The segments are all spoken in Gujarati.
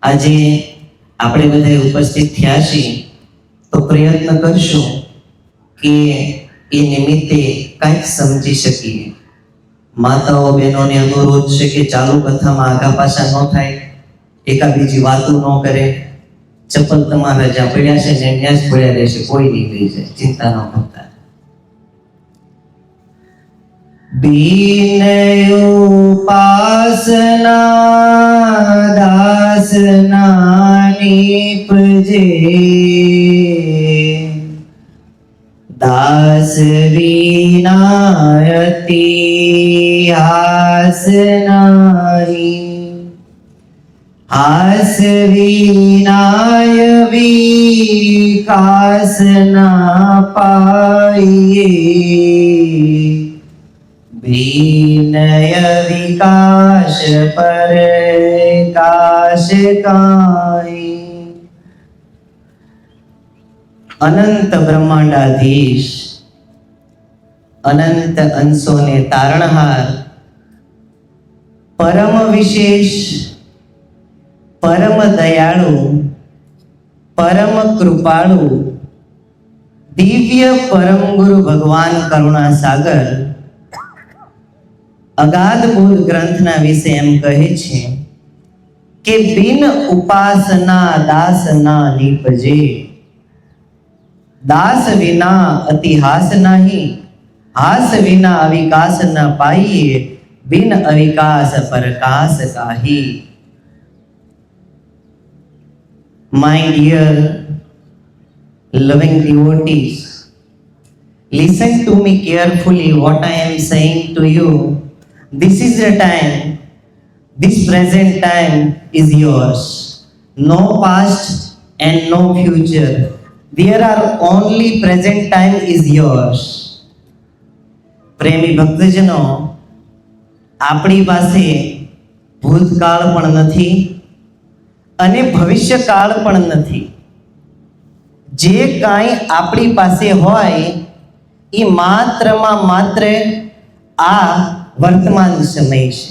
આજે આપણે બધા ઉપસ્થિત થયા છીએ તો પ્રયત્ન કરશું કે એ નિમિત્તે કંઈક સમજી શકીએ. માતાઓ બહેનોને અનુરોધ છે કે ચાલુ કથામાં આગા પાછા ન થાય, એકા બીજી વાતો ન કરે. ચપ્પલ તમારા જ્યાં પડ્યા છે ને ત્યાં જ પડ્યા રહેશે, કોઈ નહીં લઈ જાય, ચિંતા ન કરતા. બીનય ઉપાસના દાસના નીપજે, દાસ વિનાયતિ હાસ નાહી, હાસ વિનાય વિકાસ ના પાઈએ, વિનય વિકાસ પર કાશ કાઈ. અનંત બ્રહ્માંડાધીશ, અનંત અંશોને તારણહાર, પરમ વિશેષ, પરમ દયાળુ, પરમ કૃપાળુ, દિવ્ય પરમ ગુરુ ભગવાન કરુણા સાગર અગાધ બોધ ગ્રંથના વિશે એમ કહે છે કે બિન ઉપાસના દાસ ના નીપજે, દાસ વિના અતિ હાસ નહીં, હાસ વિના અવિકાસ ન પાઈએ, બિન અવિકાસ પરકાશ કાહી. My dear loving devotees, listen to me carefully what I am saying to you. This is the time, this present time is yours. No past and no future. There are only present time is yours. પ્રેમી ભક્તજનો, આપણી પાસે ભૂતકાળ પણ નથી અને ભવિષ્યકાળ પણ નથી. જે કાંઈ આપણી પાસે હોય એ માત્રમાં માત્ર આ વર્તમાન સમય છે.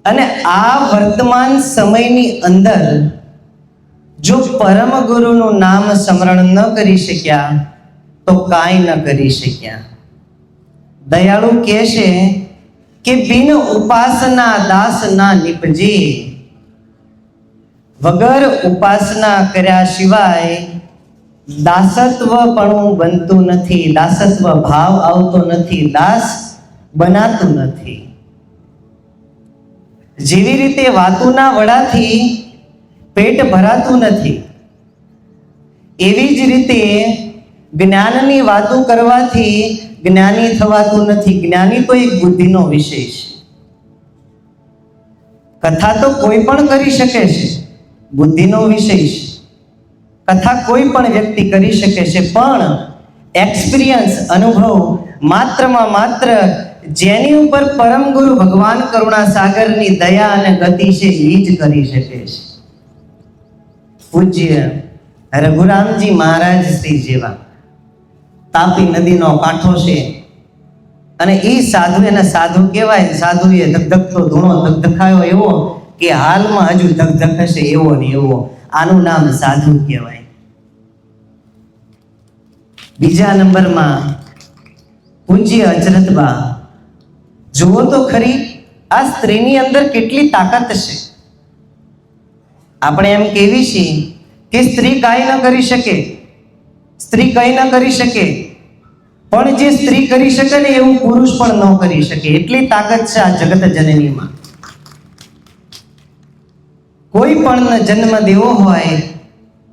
અને આ વર્તમાન સમયની અંદર જો પરમ ગુરુનું નામ સ્મરણ ન કરી શક્યા તો કાંઈ ન કરી શક્યા. દયાળુ કહે છે કે બિન ઉપાસના દાસ ના નિપજે, વગર ઉપાસના કર્યા સિવાય દાસત્વ પણ બનતું નથી, દાસત્વ ભાવ આવતો નથી, દાસ બનાતું નથી. જેવી રીતે વાતુના વડાથી પેટ ભરાતું નથી, એવી જ રીતે જ્ઞાનની વાતો કરવાથી જ્ઞાની થવાતું નથી. જ્ઞાની તો એક બુદ્ધિનો વિષય છે. કથા તો કોઈ પણ કરી શકે છે, બુદ્ધિનો વિષય છે. કથા કોઈ પણ વ્યક્તિ કરી શકે છે, પણ એક્સપિરિયન્સ, અનુભવ માત્રમાં માત્ર જેની ઉપર પરમ ગુરુ ભગવાન કરુણા સાગરની દયા અને ગતિ છે એ જ કરી શકે છે. પૂજ્ય રઘુરામજી મહારાજ શ્રી જેવા તાપી નદીનો કાંઠો છે અને એ સાધુ, એને સાધુ કહેવાય. સાધુએ ધગધગતો ધૂણો ધગધખાયો એવો કે હાલમાં હજુ ધગધગશે એવો ને એવો. આનું નામ સાધુ કહેવાય. બીજા નંબરમાં પૂજ્ય અચરતબા. જુઓ તો ખરી આ સ્ત્રીની અંદર કેટલી તાકાત છે. આપણે એમ કહેવી છીએ કે સ્ત્રી કાંઈ ન કરી શકે, સ્ત્રી કંઈ ન કરી શકે, પણ જે સ્ત્રી કરી શકે ને એવું પુરુષ પણ ન કરી શકે. એટલી તાકાત છે આ જગત જનનીમાં. કોઈ પણ જન્મ દેવો હોય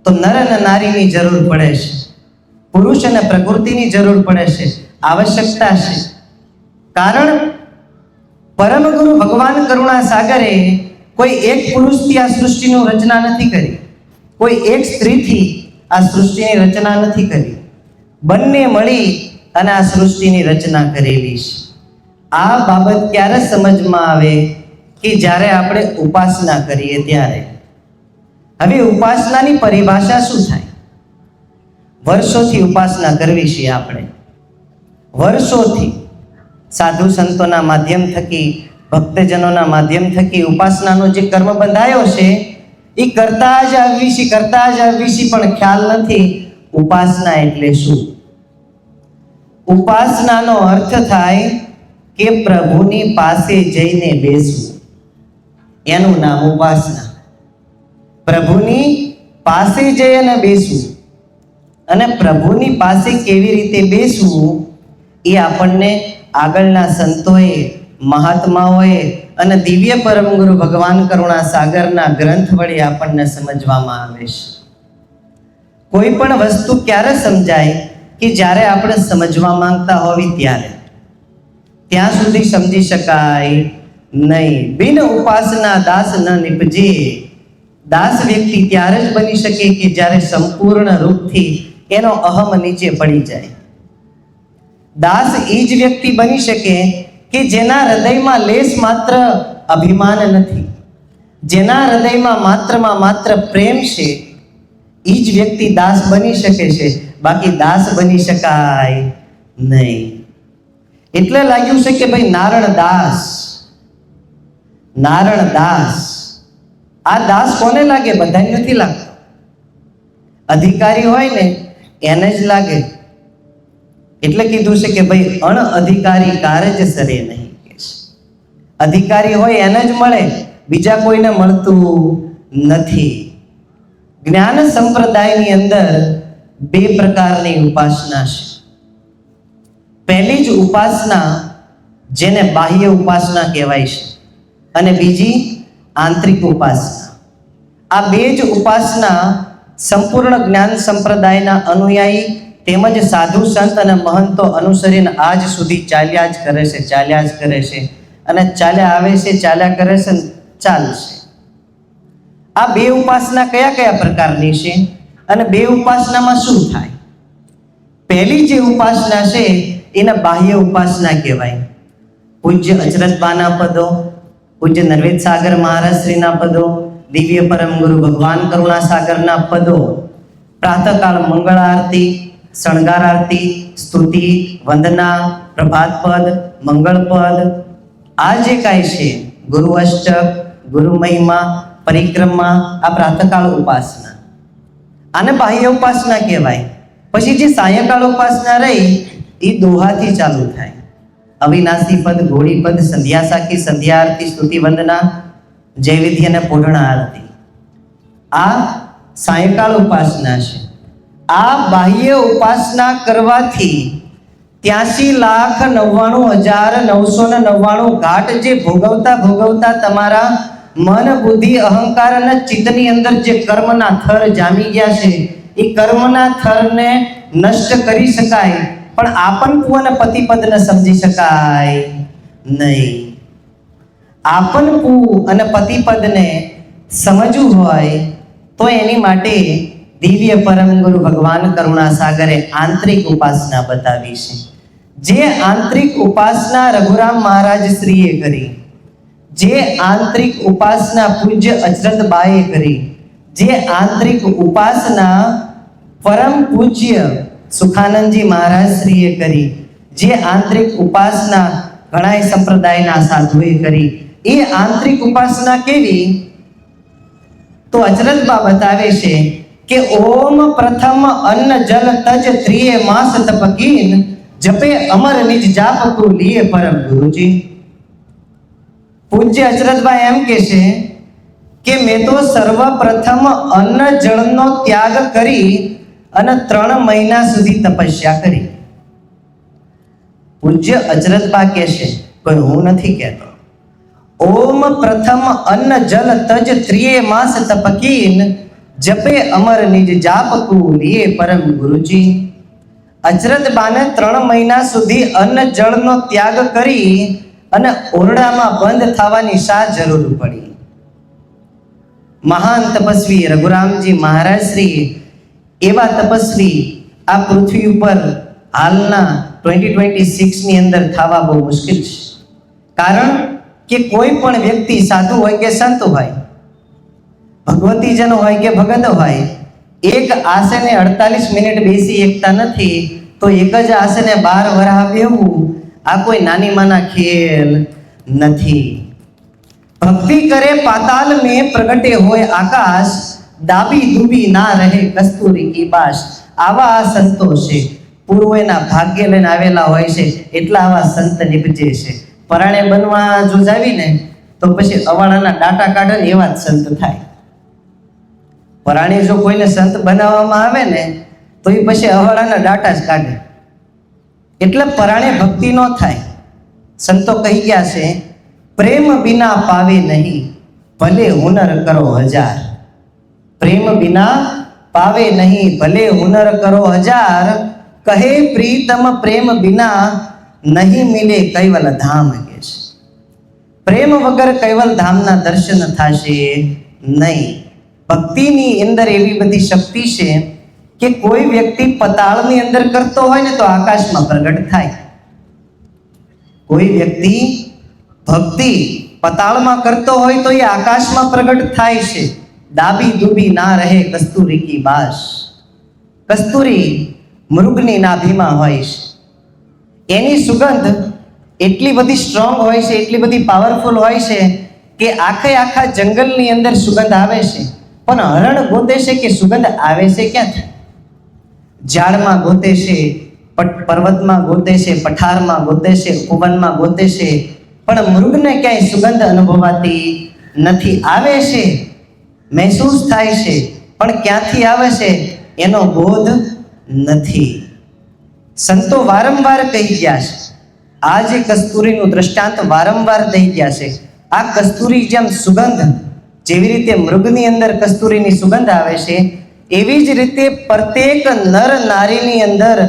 તો નર અને નારીની જરૂર પડે છે, પુરુષ અને પ્રકૃતિની જરૂર પડે છે, આવશ્યકતા છે. કારણ પરમ ગુરુ ભગવાન કરુણા સાગરે કોઈ એક પુરુષથી આ સૃષ્ટિની રચના નથી કરી, કોઈ એક સ્ત્રીથી આ સૃષ્ટિની રચના નથી કરી. બંને મળી અને આ સૃષ્ટિની રચના કરેલી છે. આ બાબત ક્યારે સમજમાં આવે કે જ્યારે આપણે ઉપાસના કરીએ ત્યારે. હવે ઉપાસનાની પરિભાષા શું થાય? વર્ષોથી ઉપાસના કરવી છે આપણે, વર્ષોથી સાધુ સંતોના માધ્યમ થકી, ભક્તજનોના માધ્યમ થકી ઉપાસનાનો જે કર્મ બંધાયો છે એ કરતા જ આવવીશી પણ ખ્યાલ નથી ઉપાસના એટલે શું. ઉપાસનાનો અર્થ થાય કે પ્રભુની પાસે જઈને બેસવું, એનું નામ ઉપાસના. પ્રભુની પાસે જઈ અને બેસવું, અને પ્રભુની પાસે કેવી રીતે બેસવું એ આપણને આગળના સંતોએ, મહાત્માઓએ અને દિવ્ય પરમ ગુરુ ભગવાન કરુણા સાગરના ગ્રંથ વડે આપણને સમજવામાં આવે છે. કોઈ પણ વસ્તુ ક્યારે સમજાય કે જ્યારે આપણે સમજવા માંગતા હોવી ત્યારે, ત્યાં સુધી સમજી શકાય નહીં. બિન ઉપાસના દાસ ન નિપજે. દાસ વ્યક્તિ ત્યારે જ બની શકે કે જ્યારે સંપૂર્ણ રૂપથી એનો અહમ નીચે પડી જાય. દાસ એ જ વ્યક્તિ બની શકે કે જેના હૃદયમાં લેશ માત્ર અભિમાન નથી, જેના હૃદયમાં માત્ર પ્રેમ છે, એ જ વ્યક્તિ દાસ બની શકે છે. બાકી દાસ બની શકાય નહીં. એટલે લાગ્યું છે કે ભાઈ નારણ દાસ. આ દાસ કોને લાગે? બધાને નથી લાગતો. અધિકારી હોય ને એને જ લાગે. એટલે કીધું છે કે ભાઈ અનઅધિકારી કારજ સરે નહીં. અધિકારી હોય એને જ મળે, બીજા કોઈને મળતું નથી. જ્ઞાન સંપ્રદાયની અંદર બે પ્રકારની ઉપાસના છે. પહેલી જ ઉપાસના જેને બાહ્ય ઉપાસના કહેવાય છે, અને બીજી આંતરિક ઉપાસના. આ બે જ ઉપાસના સંપૂર્ણ જ્ઞાન સંપ્રદાયના અનુયાયી તેમજ સાધુ સંત અને મહંતો અનુસરીને આજ સુધી ચાલ્યા જ કરે છે અને ચાલ્યા આવે છે, ચાલ્યા કરે છે, ચાલશે. આ બે ઉપાસના કયા પ્રકારની છે અને બે ઉપાસનામાં શું થાય? પહેલી જે ઉપાસના છે એને બાહ્ય ઉપાસના કહેવાય. પૂજ્ય અચરજબાના પદો, પૂજ્ય નરવેદ સાગર મહારાજ શ્રીના પદો, દિવ્ય પરમ ગુરુ ભગવાન કરુણા સાગરના પદો, પ્રાતઃકાળ મંગળ આરતી, શણગાર આરતી, સ્તુતિ, વંદના, પ્રભાત પદ, મંગળ પદ, આ જે કાંઈ છે, ગુરુ અષ્ટક, ગુરુ મહિમા, પરિક્રમા, આ પ્રાતઃકાળ ઉપાસના. આને બાહ્ય ઉપાસના કહેવાય. પછી જે સાયંકાળ ઉપાસના રહી એ દોહાથી ચાલુ થાય. અવિનાશી પદ, ઘોડી પદ, સંધ્યા સાખી, સંધ્યા આરતી, સ્તુતિ, વંદના, જય વિધિ અને પૂર્ણ આરતી, આ સાયંકાળ ઉપાસના છે. આ બાહ્ય ઉપાસના કરવાથી 83,99,999 ઘાટ જે ભોગવતા તમારા મન, બુદ્ધિ, અહંકાર અને ચિત્તની અંદર જે કર્મના થર જામી ગયા છે, એ કર્મના થરને નષ્ટ કરી શકાય, પણ આપનપુ અને પતિપદને સમજી શકાય નહીં. આપનપુ અને પતિપદને સમજવું હોય તો એની માટે દિવ્ય પરમ ગુરુ ભગવાન કરુણા સાગરે આંતરિક ઉપાસના બતાવી છે. જે આંતરિક ઉપાસના રઘુરામ મહારાજ શ્રીએ કરી, જે આંતરિક ઉપાસના પૂજ્ય અચરતબાએ કરી, જે આંતરિક ઉપાસના પરમ પૂજ્ય સુખાનંદજી મહારાજ શ્રીએ કરી, જે આંતરિક ઉપાસના ઘણા સંપ્રદાયના સાધુએ કરી, એ આંતરિક ઉપાસના કેવી? તો અચરતબા બતાવે છે કે ઓમ પ્રથમ અન્ન જલ તજ ત્રિય માસ તપકીન જપે અમર નિજ જાપકુ લીએ પરમ ગુરુજી. પૂજ્ય અચરતબા એમ કે છે કે મેં તો સર્વપ્રથમ અન્ન જળનો ત્યાગ કરી અને 3 મહિના સુધી તપસ્યા કરી. પૂજ્ય અચરતબા કહે છે, કોઈ હું નથી કહેતો. ઓમ પ્રથમ અન્ન જલ તજ ત્રિય માસ તપકીન જપે અમર નિજ જાપકુ લીએ પરમ ગુરુજી. અચરતબાને 3 મહિના સુધી અન્ન જળનો ત્યાગ કરી અને ઓરડામાં બંધ થવાની શા જરૂર પડી? મહાન તપસ્વી રઘુરામજી મહારાજ શ્રી એવા તપસ્વી આ પૃથ્વી ઉપર હાલના 2026 ની અંદર થવા બહુ મુશ્કેલ છે. કારણ કે કોઈ પણ વ્યક્તિ સાધુ હોય કે સંત હોય, ભગવતીજન હોય કે ભગત હોય, એક આસને 48 મિનિટ બેસી એકતા નથી, તો એક જ આસને 12 વરહ બેહવું આ કોઈ નાની માના ખેલ નથી. ભક્તિ કરે પાતાલ में પ્રગટે હોય આકાશ, દાબી દૂબી ના રહે કસ્તુરી કી બાશ. આવા સંતો છે, પૂર્વના ભાગ્ય લઈને આવેલા હોય છે, એટલા આવા સંત નિપજે છે. પરાણે બનવા જો જાવીને તો પછી અવાડાના ડાટા કાઢે ને એવા જ સંત થાય. પરાણે જો કોઈને સંત બનાવવામાં આવે ને તો એ પછી અવાડાના ડાટા જ કાઢે. એટલે પરાણે ભક્તિ ન થાય. સંતો કહી ગયા છે, પ્રેમ બિના પાવે નહીં, ભલે હુનર કરો હજાર. પ્રેમ બિના પાવે નહીં, ભલે હુનર કરો હજાર. કહે પ્રીતમ પ્રેમ બિના નહીં મિલે કૈવલ ધામ. કે છે પ્રેમ વગર કૈવલ ધામના દર્શન થશે નહીં. ભક્તિની અંદર એવી બધી શક્તિ છે કે કોઈ વ્યક્તિ પતાળની અંદર કરતો હોય ને તો આકાશમાં પ્રગટ થાય. કોઈ વ્યક્તિ ભક્તિ પતાળમાં કરતો હોય તો એ આકાશમાં પ્રગટ થાય છે. દાબી દૂબી ના રહે કસ્તુરી કી બાશ. કસ્તુરી મૃગની નાભીમાં હોય છે. એની સુગંધ એટલી બધી સ્ટ્રોંગ હોય છે, એટલી બધી પાવરફુલ હોય છે કે આખા જંગલની અંદર સુગંધ આવે છે. પણ હરણ ગોતે છે કે સુગંધ આવે છે ક્યાંથી? ઝાડમાં ગોતે છે, પર્વતમાં ગોતે છે, પઠારમાં ગોતે છે, ઉપવનમાં ગોતે છે, પણ મૃગને ક્યાંય સુગંધ અનુભવાતી નથી. આવે છે, મહેસૂસ થાય છે, પણ ક્યાંથી આવે છે એનો બોધ નથી. સંતો વારંવાર કહી ગયા છે, આ જે કસ્તુરીનું દ્રષ્ટાંત વારંવાર દઈ ગયા છે. આ કસ્તુરી જેમ સુગંધ, જેવી રીતે મૃગની અંદર કસ્તુરીની સુગંધ આવે છે, એવી જ રીતે પ્રત્યેક નર નારીની અંદર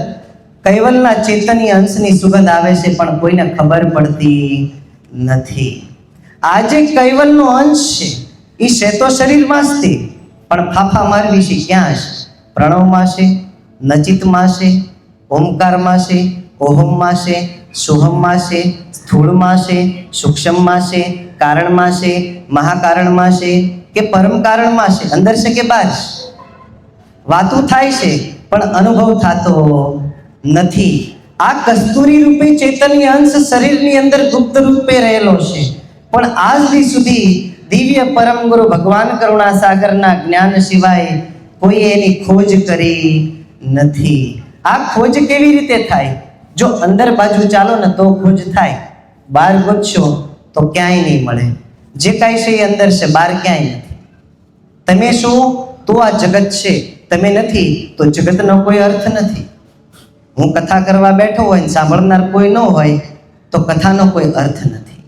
કૈવલના ચેતનીય અંશની સુગંધ આવે છે, પણ કોઈને ખબર પડતી નથી. આ જે કૈવલનો અંશ છે એ છે તો શરીરમાં જ તે, પણ ફાફા મારવી છે ક્યાં છે? પ્રણવમાં છે, નચિતમાં છે, ઓમકારમાં છે, ઓહમમાં છે, સોહમમાં છે, સ્થૂળમાં છે, સૂક્ષ્મમાં છે, કારણમાં છે, મહાકારણમાં છે કે પરમ કારણમાં છે? અંદર છે કે બહાર છે? વાતું થાય છે પણ અનુભવ થતો નથી. આ કસ્તુરી રૂપે ચૈતન્ય અંશ શરીરની અંદર ગુપ્ત રૂપે રહેલો છે, પણ આજ સુધી દિવ્ય પરમ ગુરુ ભગવાન કરુણા સાગરના જ્ઞાન સિવાય કોઈ એની ખોજ કરી નથી. આ ખોજ કેવી રીતે થાય? જો અંદર બાજુ ચાલો ને તો ખોજ થાય. બહાર ગોતશો તો ક્યાંય નહીં મળે. જે કાંઈ છે એ અંદર છે, બહાર ક્યાંય નથી. તમે શું તો આ જગત છે, તમે નથી તો જગતનો કોઈ અર્થ નથી. હું કથા કરવા બેઠો હોય ને સાંભળનાર કોઈ ન હોય તો કથાનો કોઈ અર્થ નથી.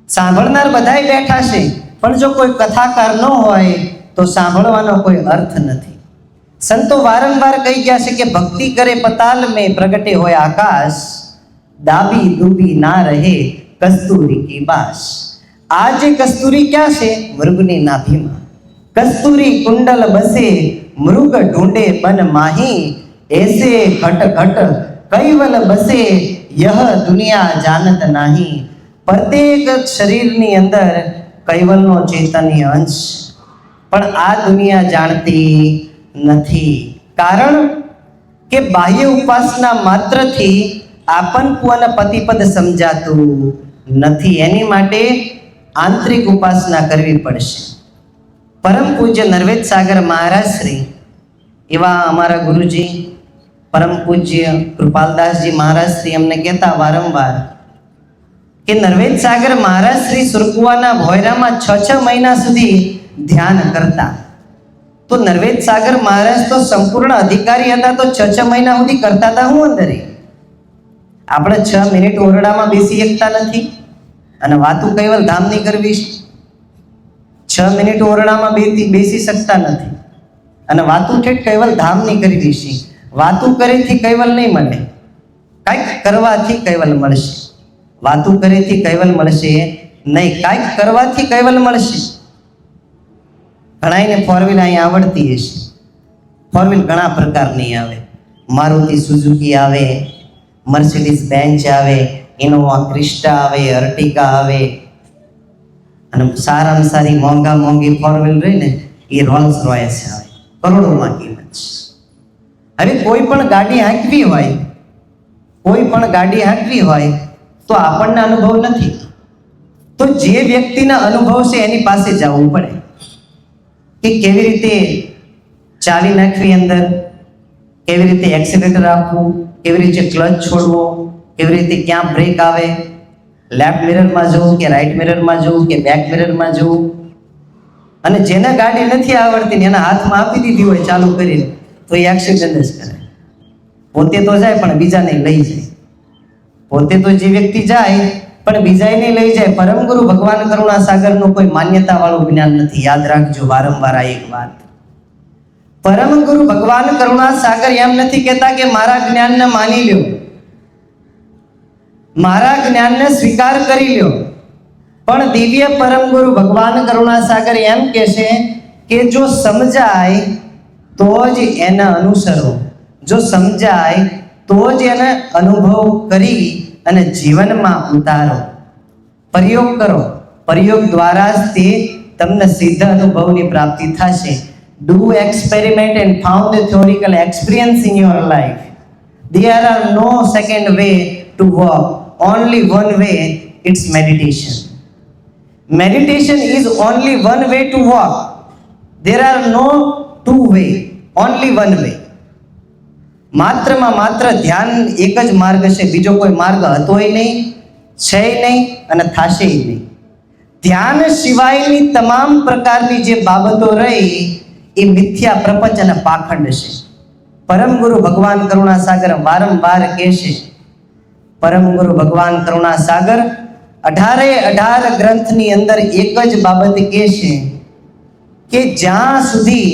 સાંભળનાર બધાય બેઠા છે, પણ જો કોઈ કથાકાર ન હોય તો સાંભળવાનો કોઈ અર્થ નથી. સંતો વારંવાર કહી ગયા છે કે ભક્તિ કરે પતાલ મેં પ્રગટે હોય આકાશ, દાબી દૂબી ના રહે કસ્તુરી કી બાશ. આ જે કસ્તુરી ક્યાં છે? મૃગની નાભીમાં. કસ્તુરી કુંડલ બસે મૃગ ઢૂંઢે બન માહી, ऐसे घट घट कैवल बसे यह दुनिया जानत नहीं. प्रत्येक શરીરની અંદર કૈવલનો ચેતન્ય અંશ, પણ આ દુનિયા જાણતી નથી. કારણ કે બાહ્ય ઉપાસના માત્રથી આપનપુઅન પતિપદ સમજાતું નથી. એની માટે આંતરિક ઉપાસના કરવી પડશે. પરમ પૂજ્ય નરવેદ સાગર મહારાજ શ્રી એવા અમારા ગુરુજી પરમ પૂજ્ય કૃપાલદાસજી મહારાજ શ્રી અમને કહેતા વારંવાર કે નરવેદ સાગર મહારાજ શ્રી સુરકુવાના ભોયરામાં 6 મહિના સુધી ધ્યાન કરતા. તો નરવેદ સાગર મહારાજ તો સંપૂર્ણ અધિકારી હતા, તો 6 મહિના સુધી કરતા હતા હું અંદર? આપણે 6 મિનિટ ઓરડામાં બેસી શકતા નથી અને વાતું કૈવલ ધામની કરવી છે. 6 મિનિટ ઓરડામાં બેસી શકતા નથી અને વાતું ઠેઠ કૈવલ ધામની કરવી છે. વાતું કરેથી કૈવલ નહીં મળે, કાંઈક કરવાથી કૈવલ મળશે. વાતું કરેથી કૈવલ મળશે નહીં, કાંઈક કરવાથી કૈવલ મળશે. ઘણાને ફોર વ્હીલ અહીં આવડતી હશે. ફોર વ્હીલ ઘણા પ્રકારની આવે. મારુતિ સુઝુકી આવે, મર્સિડીઝ બેન્ચ આવે, ઇનોવા ક્રિસ્ટા આવે, અર્ટિકા આવે, અને સારામાં સારી મોંઘી ફોર વ્હીલ રહી ને એ રોલ્સ રોયસ આવે, કરોડોમાં કિંમત છે. હવે કોઈ પણ ગાડી હાંકવી હોય તો આપણને અનુભવ નથી, તો જે વ્યક્તિના અનુભવ છે એની પાસે જવું પડે કે કેવી રીતે ચાવી નાખવી અંદર, કેવી રીતે એક્સિલેટર આપવું, કેવી રીતે ક્લચ છોડવો, કેવી રીતે ક્યાં બ્રેક આવે, લેફ્ટ મિરરમાં જવું કે રાઈટ મિરરમાં જવું કે બેક મિરરમાં જવું. અને જેને ગાડી નથી આવડતી ને એના હાથમાં આપી દીધી હોય ચાલુ કરીને તો એ એક્સિડન્ટ જ કરે. પોતે તો જાય પણ બીજાને લઈ જાય. પોતે તો જે વ્યક્તિ જાય પણ બીજાને લઈ જાય. પરમ ગુરુ ભગવાન કરુણા સાગરનું કોઈ માન્યતા વાળું જ્ઞાન નથી. યાદ રાખજો વારંવાર આ એક વાત. પરમ ગુરુ ભગવાન કરુણા સાગર એમ નથી કહેતા કે મારા જ્ઞાનને માની લ્યો, મારા જ્ઞાનને સ્વીકાર કરી લ્યો. પણ દિવ્ય પરમ ગુરુ ભગવાન કરુણા સાગર એમ કહેશે કે જો સમજાય તો જ એને અનુસરો, જો સમજાય તો જ એને અનુભવ કરી અને જીવનમાં ઉતારો, પ્રયોગ કરો. પ્રયોગ દ્વારા જ તે તમને સીધા અનુભવની પ્રાપ્તિ થશે. Do experiment and found the theoretical experience in your life. There are no second way to walk, only one way, it's meditation. Meditation is only one way to walk. There are no two way, only one way. માત્રમાં માત્ર ધ્યાન એક જ માર્ગ છે, બીજો કોઈ માર્ગ હતોય નહીં, છે નહીં અને થાશે નહીં. ધ્યાન સિવાયની તમામ પ્રકારની જે બાબતો રહી એ મિથ્યા પ્રપંચ અને પાખંડ છે. પરમ ગુરુ ભગવાન કરુણા સાગર વારંવાર કહેશે, પરમ ગુરુ ભગવાન કરુણા સાગર 18 ગ્રંથની અંદર એક જ બાબત કહેશે કે જ્યાં સુધી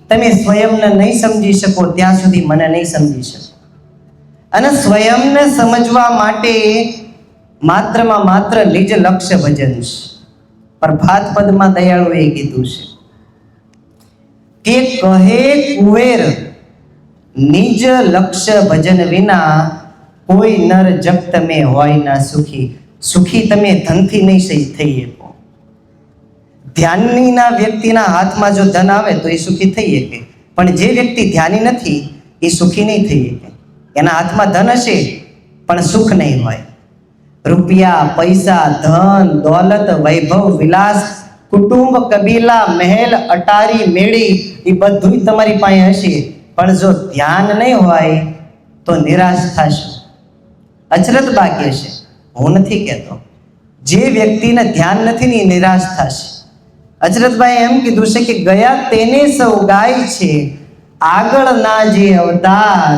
તમે સ્વયંને નહીં સમજી શકો ત્યાં સુધી મને નહીં સમજી શકો. અને સ્વયંને સમજવા માટે માત્રમાં માત્ર નિજ લક્ષ્ય ભજન છે. પ્રભાત પદમાં દયાળુએ કીધું છે કે કહે કુવેર નિજ લક્ષ્ય ભજન વિના કોઈ નર જગ તમે હોય ના સુખી. સુખી તમે ધનથી નહીં થઈ શકો. ધ્યાનીના વ્યક્તિના હાથમાં જો ધન આવે તો એ સુખી થઈ શકે, પણ જે વ્યક્તિ ધ્યાની નથી એ સુખી નહીં થઈ શકે. એના હાથમાં ધન હશે પણ સુખ નહીં હોય. રૂપિયા, પૈસા, ધન, દોલત, વૈભવ, વિલાસ, કુટુંબ, કબીલા, મહેલ, અટારી, મેળી એ બધું તમારી પાસે હશે, પણ જો ધ્યાન નહીં હોય તો નિરાશ થશો, અચરત બાકી હશે. હું નથી કહેતો, જે વ્યક્તિને ધ્યાન નથી ને એ નિરાશ થશે. અચરતભાઈ એમ કીધું છે કે ગયા તેને સૌ ગાય છે, આગળના જે અવતાર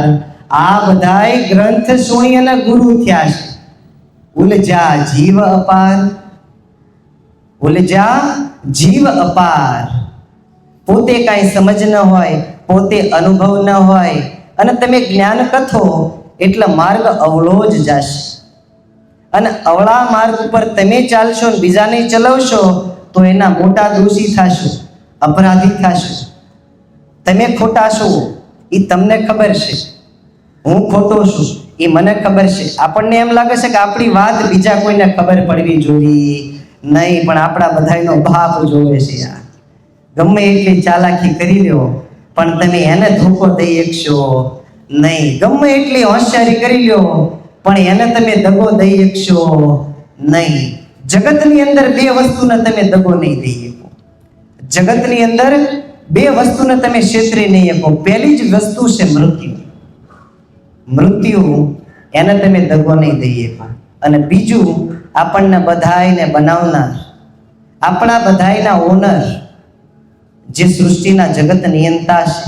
આ બધાય ગ્રંથ સુણી અને ગુરુ થયા છે. ઉલજા જીવ અપાર, ઉલજા જીવ અપાર. પોતે કાંઈ સમજ ન હોય, પોતે અનુભવ ન હોય અને તમે જ્ઞાન કથો એટલે માર્ગ અવળો જ જશે. અને અવળા માર્ગ ઉપર તમે ચાલશો ને બીજાને ચલાવશો તો એના મોટા દોષી થશો, અપરાધી થશો. તમે ખોટા છો એ તમને ખબર છે, હું ખોટો છું એ મને ખબર છે. આપણને એમ લાગે છે કે આપણી વાત બીજા કોઈને ખબર પડવી જોઈએ નહીં, પણ આપણા બધાનો બાપ જોવે છે. યાર ગમે એટલી ચાલાકી કરી લ્યો પણ તમે એને ધોકો દઈ શકશો નહીં. ગમે એટલી હોશિયારી કરી લ્યો પણ એને તમે દગો દઈ શકશો નહીં. જગતની અંદર બે વસ્તુને તમે દગો નહીં દઈ શકો. જગતની અંદર બે વસ્તુને તમે છેતરી નહીં શકો. પહેલી જ વસ્તુ છે મૃત્યુ. મૃત્યુ એને તમે દગો નહીં દઈ શકો. અને બીજું આપણને બધાયને બનાવનાર, આપણા બધાયના ઓનર, જે સૃષ્ટિના જગત નિયંતા છે,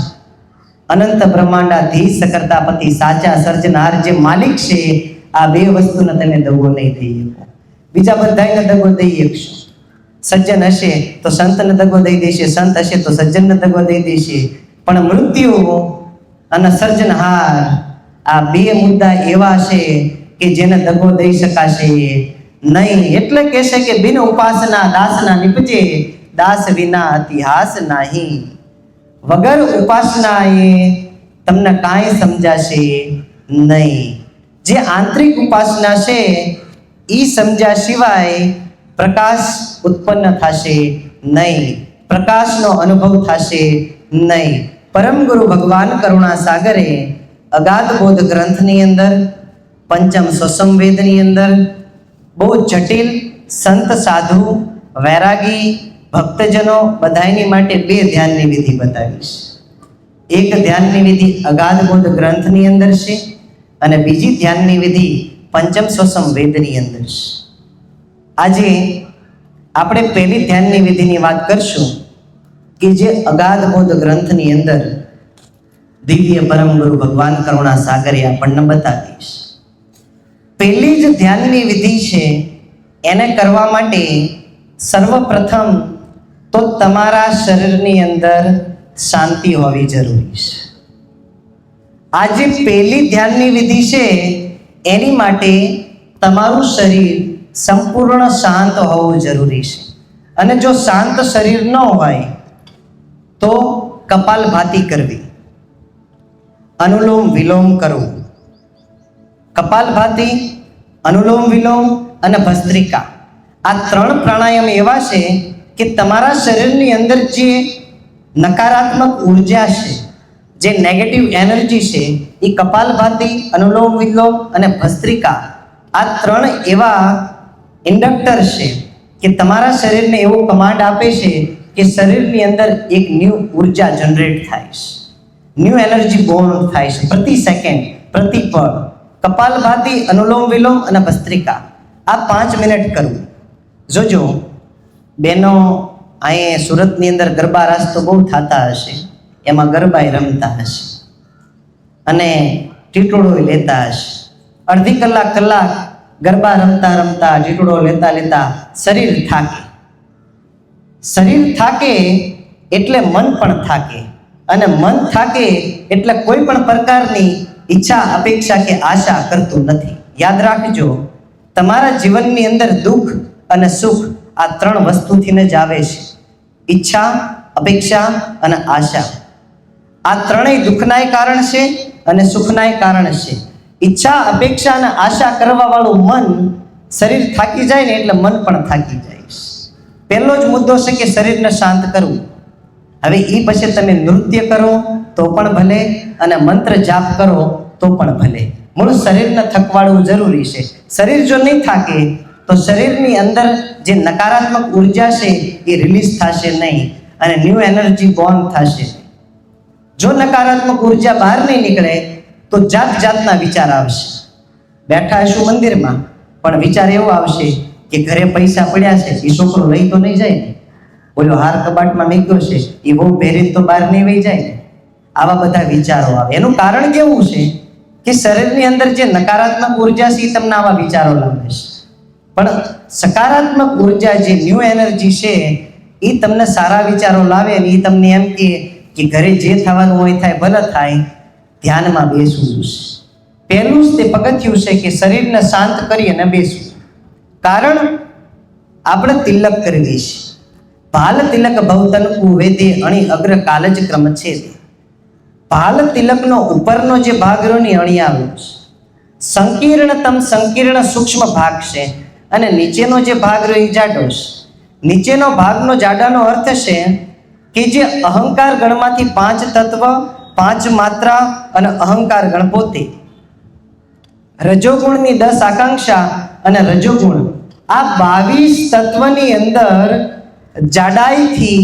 અનંત બ્રહ્માંડાધીશ કરતાપતિ, સાચા સર્જનાર જે માલિક છે, આ બે વસ્તુને તમે દગો નહીં દઈ શકો. બીજા બધાને દગો દઈ શકશો. સજ્જન હશે તો સંતને દગો દઈ દેશે, સંત હશે તો સજ્જનને દગો દઈ દેશે, પણ મૃત્યુ અને સર્જનહાર આ બે મુદ્દા એવા છે કે જેને દગો દઈ શકાશે નહીં. એટલે કહેશે કે બિન ઉપાસના દાસના નિપજે, દાસ વિના ઇતિહાસ નહીં. વગર ઉપાસનાએ તમને કાંઈ સમજાશે નહીં. જે આંતરિક ઉપાસના છે એ સમજ્યા સિવાય પ્રકાશ ઉત્પન્ન થશે નહીં, પ્રકાશનો અનુભવ થશે નહીં. પરમ ગુરુ ભગવાન કરુણા સાગરે અગાધ બોધ ગ્રંથની અંદર, પંચમ સ્વસંવેદની અંદર બહુ જટિલ સંત સાધુ વૈરાગી ભક્તજનો બધાની માટે 2 ધ્યાનની વિધિ બતાવીશ. એક ધ્યાનની વિધિ અગાધ બોધ ગ્રંથની અંદર છે અને બીજી ધ્યાનની વિધિ પંચમ સ્વસમ વેદની અંદર છે. આજે આપણે પહેલી ધ્યાનની વિધિની વાત કરશું કે જે અગાધ બોધ ગ્રંથની અંદર દિવ્ય પરમ ગુરુ ભગવાન કરુણા સાગરે આપણને બતાવીશ. પહેલી જ ધ્યાનની વિધિ છે એને કરવા માટે સર્વપ્રથમ તો તમારા શરીરની અંદર શાંતિ હોવી જરૂરી છે. આ જે પહેલી ધ્યાનની વિધિ છે એની માટે તમારું શરીર સંપૂર્ણ શાંત હોવું જરૂરી છે. અને જો શાંત શરીર ન હોય તો કપાલભાતિ કરવી, અનુલોમ વિલોમ કરવું. કપાલભાતિ, અનુલોમ વિલોમ અને ભસ્ત્રિકા, આ 3 પ્રાણાયામ એવા છે કે તમારા શરીરની અંદર જે નકારાત્મક ઉર્જા છે, જે નેગેટિવ એનર્જી છે, એ કપાલભાતિ, અનુલોમ વિલોમ અને ભસ્ત્રિકા આ 3 એવા ઇન્ડક્ટર છે કે તમારા શરીરને એવો કમાન્ડ આપે છે કે શરીરની અંદર એક ન્યૂ ઉર્જા જનરેટ થાય છે, ન્યૂ એનર્જી બોર્ન થાય છે પ્રતિ સેકન્ડ, પ્રતિ પળ. કપાલભાતિ, અનુલોમ વિલોમ અને ભસ્ત્રિકા આ 5 મિનિટ કરવું. જોજો બેનો અહીં સુરતની અંદર ગરબા રાસ તો બહુ થતા હશે, એમાં ગરબાય રમતા હશે અને ટીટોળો લેતા હશે. અડધી કલાક ગરબા રમતા રમતા ટીટોળો લેતા શરીર થાકે. શરીર થાકે એટલે મન પણ થાકે, અને મન થાકે એટલે કોઈ પણ પ્રકારની ઈચ્છા, અપેક્ષા કે આશા કરતું નથી. યાદ રાખજો, તમારા જીવનની અંદર દુઃખ અને સુખ આ 3 વસ્તુથી જ આવે છે. ઈચ્છા, અપેક્ષા અને આશા. આ 3 દુઃખનાય કારણ છે અને સુખનાય કારણ છે. ઈચ્છા, અપેક્ષા અને આશા કરવા વાળું મન, શરીર થાકી જાય ને એટલે મન પણ થાકી જાય. પહેલો જ મુદ્દો છે કે શરીરને શાંત કરવું. હવે એ પછી તમે નૃત્ય કરો તો પણ ભલે અને મંત્ર જાપ કરો તો પણ ભલે, મૂળ શરીરને થકવાડવું જરૂરી છે. શરીર જો નહીં થાકે તો શરીરની અંદર જે નકારાત્મક ઉર્જા છે એ રિલીઝ થશે નહીં અને ન્યૂ એનર્જી બોર્ન થશે. જો નકારાત્મક ઉર્જા બહાર નહીં નીકળે તો જાતના વિચાર આવશે. બેઠા હશું મંદિરમાં પણ વિચાર એવો આવશે કે ઘરે પૈસા પડ્યા છે, એ છોકરો લઈ તો નહીં જાય ને, બોલો હાર કબાટમાં મૂક્યો છે, એ બહુ પહેરી તો બહાર નહીં વહી જાય ને. આવા બધા વિચારો આવે. એનું કારણ કેવું છે કે શરીરની અંદર જે નકારાત્મક ઉર્જા છે એ તમને આવા વિચારો લાવે છે. પણ સકારાત્મક ઉર્જા, જે ન્યૂ એનર્જી છે, એ તમને સારા વિચારો લાવે અને એ તમને એમ કે ઘરે જે થવાનું હોય થાય, ભલે થાય, ધ્યાનમાં બેસવું છે. પહેલું જ તે પગથિયું છે કે શરીરને શાંત કરી અને બેસવું. કારણ આપણે તિલક કરવી છે. ભાલ તિલક ભવતનકુ વેદે અણી અગ્ર કાલજ ક્રમ છે. ભાલ તિલકનો ઉપરનો જે ભાગ રહ્યો ને અણી આવ્યો છે, સંકીર્ણતમ સંકીર્ણ સૂક્ષ્મ ભાગ છે, અને નીચેનો જે ભાગ રહ્યો એ જાડો છે. નીચેનો ભાગનો જાડાનો અર્થ છે કે જે અહંકાર ગણમાંથી 5 તત્વ, 5 માત્રા અને અહંકાર ગણ પોતે, રજોગુણની 10 આકાંક્ષા અને રજોગુણ, આ 22 તત્વની અંદર જાડાઈથી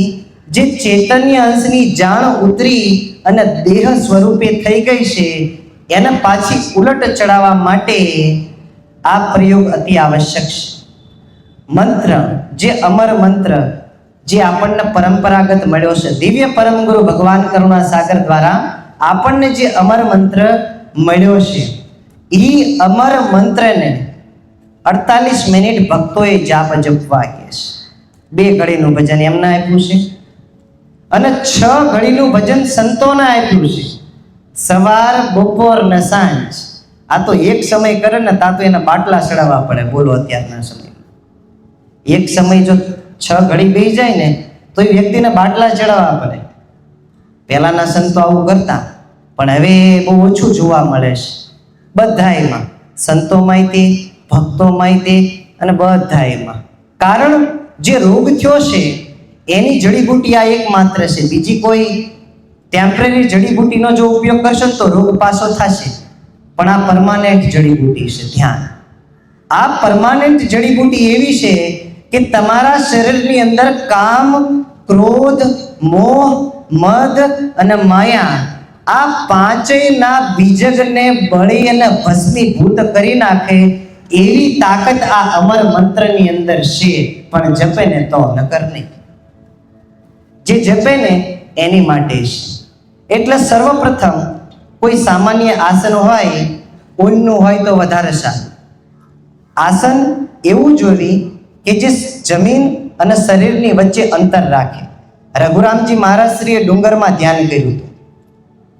જે ચૈતન્ય અંશની જાણ ઉતરી અને દેહ સ્વરૂપે થઈ ગઈ છે, એને પાછી ઉલટ ચડાવવા માટે આ પ્રયોગ અતિ આવશ્યક છે. મંત્ર, જે અમર મંત્ર, જે આપણને પરંપરાગત મળ્યો છે, દિવ્ય પરમ ગુરુ ભગવાન કરુણા સાગર દ્વારા આપણને જે અમર મંત્ર મળ્યો છે, એ અમર મંત્રને 48 મિનિટ ભક્તોએ જાપ જપવા કહે છે. 2 ઘડીનું ભજન એમને આપ્યું છે અને 6 ઘડીનું ભજન સંતોને આપ્યું છે. સવાર, બપોર ને સાંજ. આ તો એક સમય કરે ને તા તો એને બાટલા ચડાવવા પડે. બોલો અત્યારના સમયમાં એક સમય જો 6 ઘડી બેસી જાય ને તો એ વ્યક્તિને બાટલા ચડાવવા પડે. પહેલાના સંતો આવું કરતા, પણ હવે બહુ ઓછું જોવા મળે છે. બધાયમાં, સંતોમાંય, ભક્તોમાંય અને બધાયમાં. કારણ જે રોગ થયો છે એની જડીબુટી આ એક માત્ર છે. બીજી કોઈ ટેમ્પરરી જડીબુટીનો જો ઉપયોગ કરશો તો રોગ પાછો થશે, પણ આ પરમાનન્ટ જડીબુટી છે ધ્યાન. આ પરમાનન્ટ જડીબુટી એવી છે કે તમારા શરીરની અંદર કામ, ક્રોધ, મોહ, મદ અને માયા આ પાંચેયના બીજગને બળી અને ભસ્મીભૂત કરી નાખે એવી તાકાત આ અમર મંત્રની અંદર છે. પણ જપે ને તો નકર નહીં. જે જપે ને એની માટે છે. એટલે સર્વપ્રથમ કોઈ સામાન્ય આસન હોય, ઊનનું હોય તો વધારે સારું. આસન એવું જોવી કે જે જમીન અને શરીરની વચ્ચે અંતર રાખે. રઘુરામજી મહારાજશ્રીએ ડુંગરમાં ધ્યાન કર્યું હતું.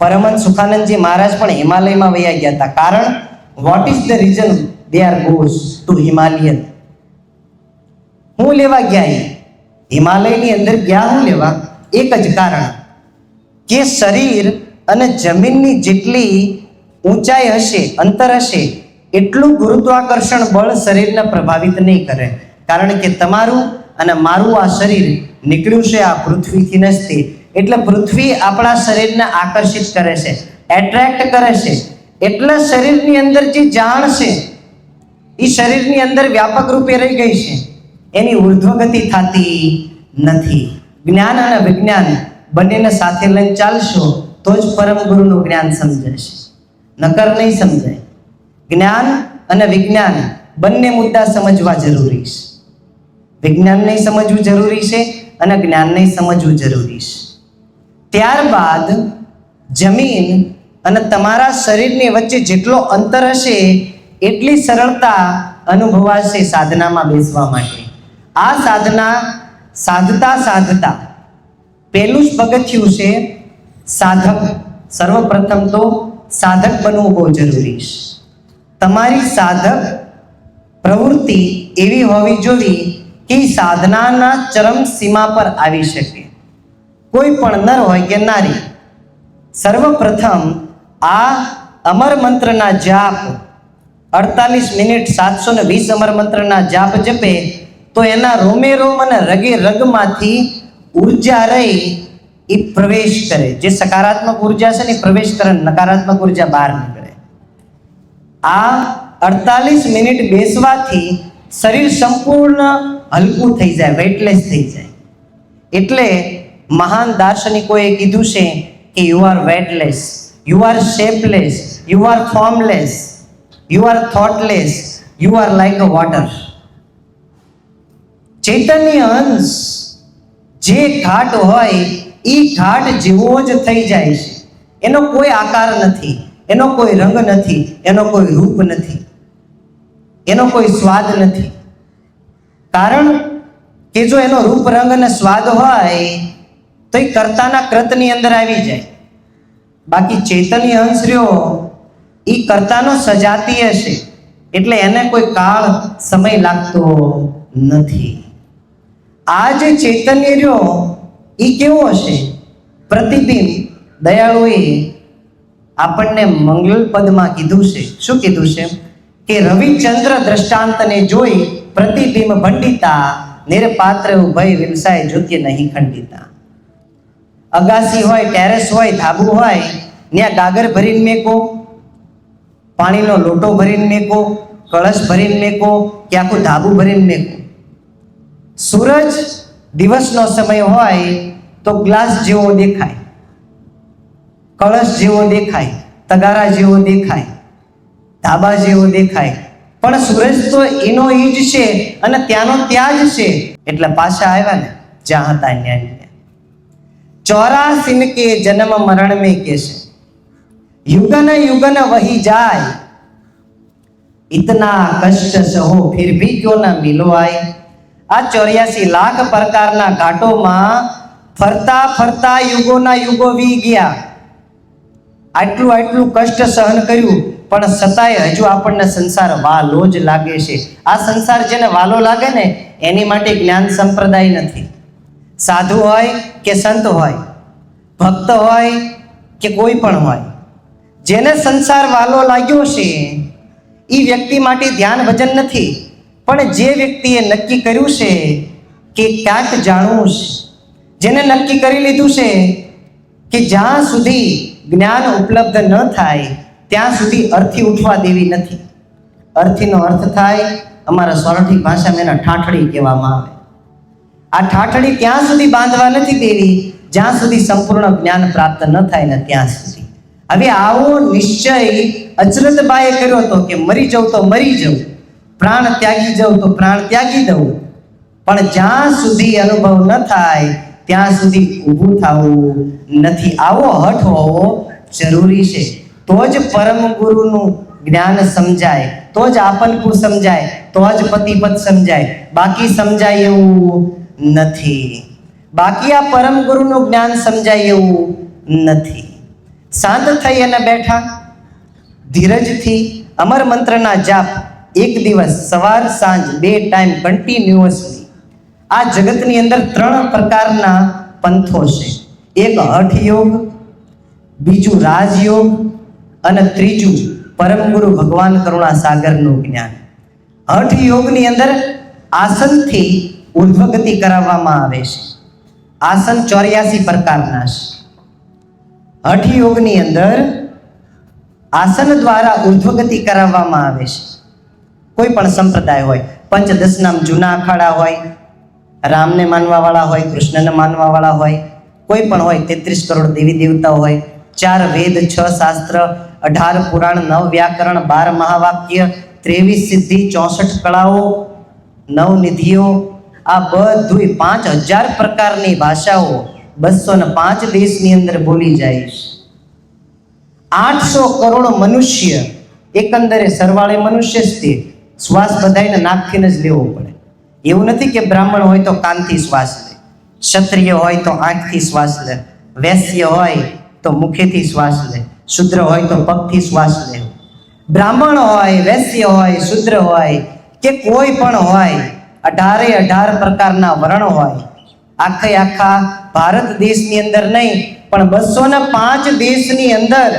પરમહંસ સુખાનંદજી મહારાજ પણ હિમાલયમાં વયા ગયા હતા. કારણ what is the reason they are goes to Himalayan? હું લેવા ગયા હિમાલયની અંદર ગયા, હું લેવા એક જ કારણ કે શરીર અને જમીનની જેટલી ઊંચાઈ હશે, અંતર હશે, એટલું ગુરુત્વાકર્ષણ બળ શરીરને પ્રભાવિત નહીં કરે. કારણ કે તમારું અને મારું આ શરીર નીકળ્યું છે આ પૃથ્વીથી નથી. એટલે પૃથ્વી આપણા શરીરને આકર્ષિત કરે છે, એટ્રેક્ટ કરે છે. એટલે શરીરની અંદર જે જાણ છે એ શરીરની અંદર વ્યાપક રૂપે રહી ગઈ છે, એની ઉર્ધ્વગતિ થતી નથી. જ્ઞાન અને વિજ્ઞાન બંનેને સાથે લઈને ચાલશો તો જ પરમ ગુરુનું જ્ઞાન સમજાશે, નકર નહીં સમજાય. જ્ઞાન અને વિજ્ઞાન બંને મુદ્દા સમજવા જરૂરી છે. વિજ્ઞાન નહીં સમજવું જરૂરી છે અને જ્ઞાન નહીં સમજવું જરૂરી છે. ત્યારબાદ જમીન અને તમારા શરીરની વચ્ચે જેટલો અંતર હશે એટલી સરળતા અનુભવાશે સાધનામાં બેસવા માટે. આ સાધના સાધતા સાધતા પહેલું જ પગથિયું છે સાધક. સર્વપ્રથમ તો સાધક બનવું બહુ જરૂરી છે. તમારી સાધક પ્રવૃત્તિ એવી હોવી જોઈએ કે સાધનાના ચરમ સીમા પર આવી શકે. કોઈ પણ નર હોય કે નારી, સર્વપ્રથમ આ અમર મંત્રના જાપ 48 મિનિટ 720 અમર મંત્રના જાપ જપે તો એના રોમે રોમ અને રગે રગમાંથી ઉર્જા રહી એ પ્રવેશ કરે. જે સકારાત્મક ઉર્જા છે ને એ પ્રવેશ કરે, નકારાત્મક ઉર્જા બહાર નીકળે. આ 48 મિનિટ બેસવાથી શરીર સંપૂર્ણ હલકું થઈ જાય, વેટલેસ થઈ જાય. એટલે મહાન દાર્શનિકોએ કીધું છે કે you are weightless, you are shapeless, you are formless, you are thoughtless, you are like a water. ચૈતન્ય અંશ જે ઘાટ હોય એ ઘાટ જેવો જ થઈ જાય છે. એનો કોઈ આકાર નથી, એનો કોઈ રંગ નથી, એનો કોઈ રૂપ નથી, એનો કોઈ સ્વાદ નથી. કારણ કે જો એનો રૂપ, રંગ અને સ્વાદ હોય તો એ કર્તાના કૃતની અંદર આવી જાય. બાકી ચૈતન્ય અંશ રહ્યો એ કર્તાનો સજાતીય છે, એટલે એને કોઈ કાળ, સમય લાગતો નથી. આ જે ચૈતન્ય રહ્યો એ કેવો હશે? પ્રતિબિંબ. દયાળુએ આપણને મંગલ પદમાં કીધું છે. શું કીધું છે? કે રવિચંદ્ર દ્રષ્ટાંતને જોઈ પ્રતિબિંબ ભંડિતા, નિરપાત્ર ઉભય વિલસાય જ્યોતિ નહીં ખંડિતા. અગાસી હોય, ટેરેસ હોય, ધાબુ હોય, ત્યાં ગાગર ભરીને મેકો, પાણીનો લોટો ભરીને મેકો, કળશ ભરીને મેકો કે આખું ધાબુ ભરીને મેકો. સૂરજ દિવસનો સમય હોય તો ગ્લાસ જેવો દેખાય, કળશ જેવો દેખાય, તગારા જેવો દેખાય, ધાબા જેવો દેખાય. પણ સૂરજ તો એનો એ જ છે અને ત્યાંનો ત્યાં જ છે. એટલે પાછા આવ્યા ને જ્યાં હતા ત્યાં. 84 के जन्म मरण में कैसे युगन युगन वही जाए, इतना कष्ट सहो फिर भी क्यों न मिलो आए. આ 84 લાખ પ્રકારના ઘાટોમાં ફરતા ફરતા યુગોના યુગો વી ગયા. આટલું આટલું કષ્ટ સહન કર્યું પણ છતાંય હજુ આપણને સંસાર વાલો જ લાગે છે. આ સંસાર જેને વાલો લાગે ને એની માટે જ્ઞાન સંપ્રદાય નથી. સાધુ હોય કે સંત હોય, ભક્ત હોય કે કોઈ પણ હોય, જેને સંસાર વાલો લાગ્યો છે એ વ્યક્તિ માટે ધ્યાન ભજન નથી. પણ જે વ્યક્તિએ નક્કી કર્યું છે કે ક્યાંક જાણવું છે, જેને નક્કી કરી લીધું છે કે જ્યાં સુધી જ્ઞાન ઉપલબ્ધ ન થાય ત્યાં સુધી અર્થી ઉઠવા દેવી નથી. અર્થીનો અર્થ થાય, અમારા સોરઠી ભાષામાં એના ઠાઠડી કહેવામાં આવે. આ ઠાઠડી ત્યાં સુધી બાંધવા નથી દેવી જ્યાં સુધી સંપૂર્ણ જ્ઞાન પ્રાપ્ત ન થાય ને ત્યાં સુધી. હવે આવો નિશ્ચય અચરતબાએ કર્યો હતો કે મરી જાઉં તો મરી જાઉં, પ્રાણ ત્યાગી જાઉં તો પ્રાણ ત્યાગી દઉં, પણ જ્યાં સુધી અનુભવ ન થાય ત્યાં સુધી ઊભું થવું નથી. આવો હઠ હોવો જરૂરી છે. તો જ પરમ ગુરુનું જ્ઞાન સમજાય, તો જ આપનકું સમજાય, તો જ પતિપદ સમજાય. બાકી સમજાય એવું નથી. બાકી આ પરમ ગુરુનું જ્ઞાન સમજાય એવું નથી. શાંત થઈ અને બેઠા ધીરજથી અમર મંત્રના જાપ એક દિવસ સવાર સાંજ 2 ટાઈમ કન્ટિન્યુઅસલી. આ જગતની અંદર 3 પ્રકારના પંથો છે. એક હઠ યોગ, બીજું રાજયોગ અને ત્રીજું પરમ ગુરુ ભગવાન કરુણા સાગરનું જ્ઞાન. હઠ યોગની અંદર આસનથી ઉર્ધ્વગતિ કરાવવામાં આવે છે. આસન 84 પ્રકારના છે. હઠ યોગની અંદર આસન દ્વારા ઉર્ધ્વગતિ કરાવવામાં આવે છે. કોઈ પણ સંપ્રદાય હોય, પંચદશનામ જૂના અખાડા હોય, રામને માનવાવાળા હોય, કૃષ્ણને માનવાવાળા હોય, કોઈ પણ હોય, 33 કરોડ દેવી દેવતાઓ હોય, 4 વેદ, 6 શાસ્ત્ર, 18 પુરાણ, 9 વ્યાકરણ, 12 મહાવાક્ય, 23 સિદ્ધિ, 64 કળાઓ, 9 નિધિઓ, આ બધું 5000 પ્રકારની ભાષાઓ 205 દેશની અંદર બોલી જાય છે. 800 કરોડ મનુષ્ય, એકંદરે સરવાળે મનુષ્ય જ તે. શ્વાસ બધાને નાકથી જ લેવો પડે. એવું નથી કે બ્રાહ્મણ હોય તો કાનથી શ્વાસ લે, ક્ષત્રિય હોય તો આંખથી શ્વાસ લે, વૈશ્ય હોય તો મુખેથી શ્વાસ લે, શૂદ્ર હોય તો પગથી શ્વાસ લે. બ્રાહ્મણ હોય, વૈશ્ય હોય, શૂદ્ર હોય કે કોઈ પણ હોય, 18 પ્રકારના વર્ણ હોય. આખા ભારત દેશની અંદર નહીં પણ 205 દેશની અંદર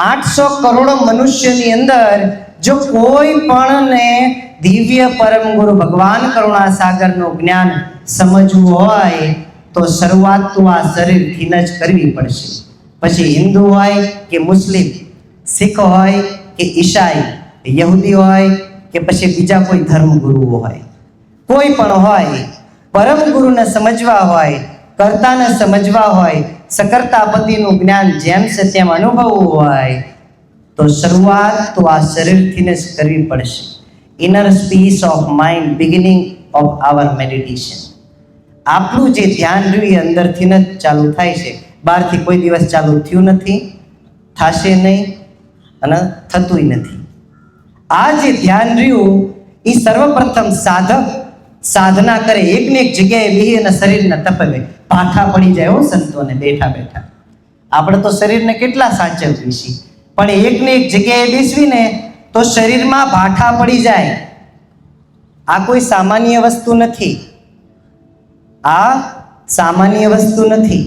800 કરોડ મનુષ્યની અંદર જો કોઈ પણને દિવ્ય પરમ ગુરુ ભગવાન કરુણા સાગરનું જ્ઞાન સમજવું હોય તો શરૂઆત તો આ શરીરથી જ કરવી પડશે. પછી હિન્દુ હોય કે મુસ્લિમ, શીખ હોય કે ઈસાઈ, યહૂદી હોય કે પછી બીજા કોઈ ધર્મગુરુઓ હોય, કોઈ પણ હોય, પરમ ગુરુને સમજવા હોય, કર્તાને સમજવા હોય, સકર્તાપતિનું જ્ઞાન જેમ છે તેમ અનુભવવું હોય તો શરૂઆત તો આ શરીરથી જ કરવી પડશે. Inner peace of mind, beginning of our meditation. આપણું જે ધ્યાન રહ્યું એ અંદરથી જ ચાલુ થાય છે, બહારથી કોઈ દિવસ ચાલુ થયું નથી, થશે નહીં અને થતુંય નથી. આ જે ધ્યાન રહ્યું એ સર્વપ્રથમ સાધક સાધના કરે, એકને એક જગ્યાએ બેહી અને શરીરને તપવે. પાઠા પડી જાય હો સંતોને બેઠા બેઠા. આપણે તો શરીરને કેટલા સાચવીએ છીએ, પણ એકને એક જગ્યાએ બેસવીને તો શરીરમાં ભાઠા પડી જાય. આ કોઈ સામાન્ય વસ્તુ નથી, આ સામાન્ય વસ્તુ નથી.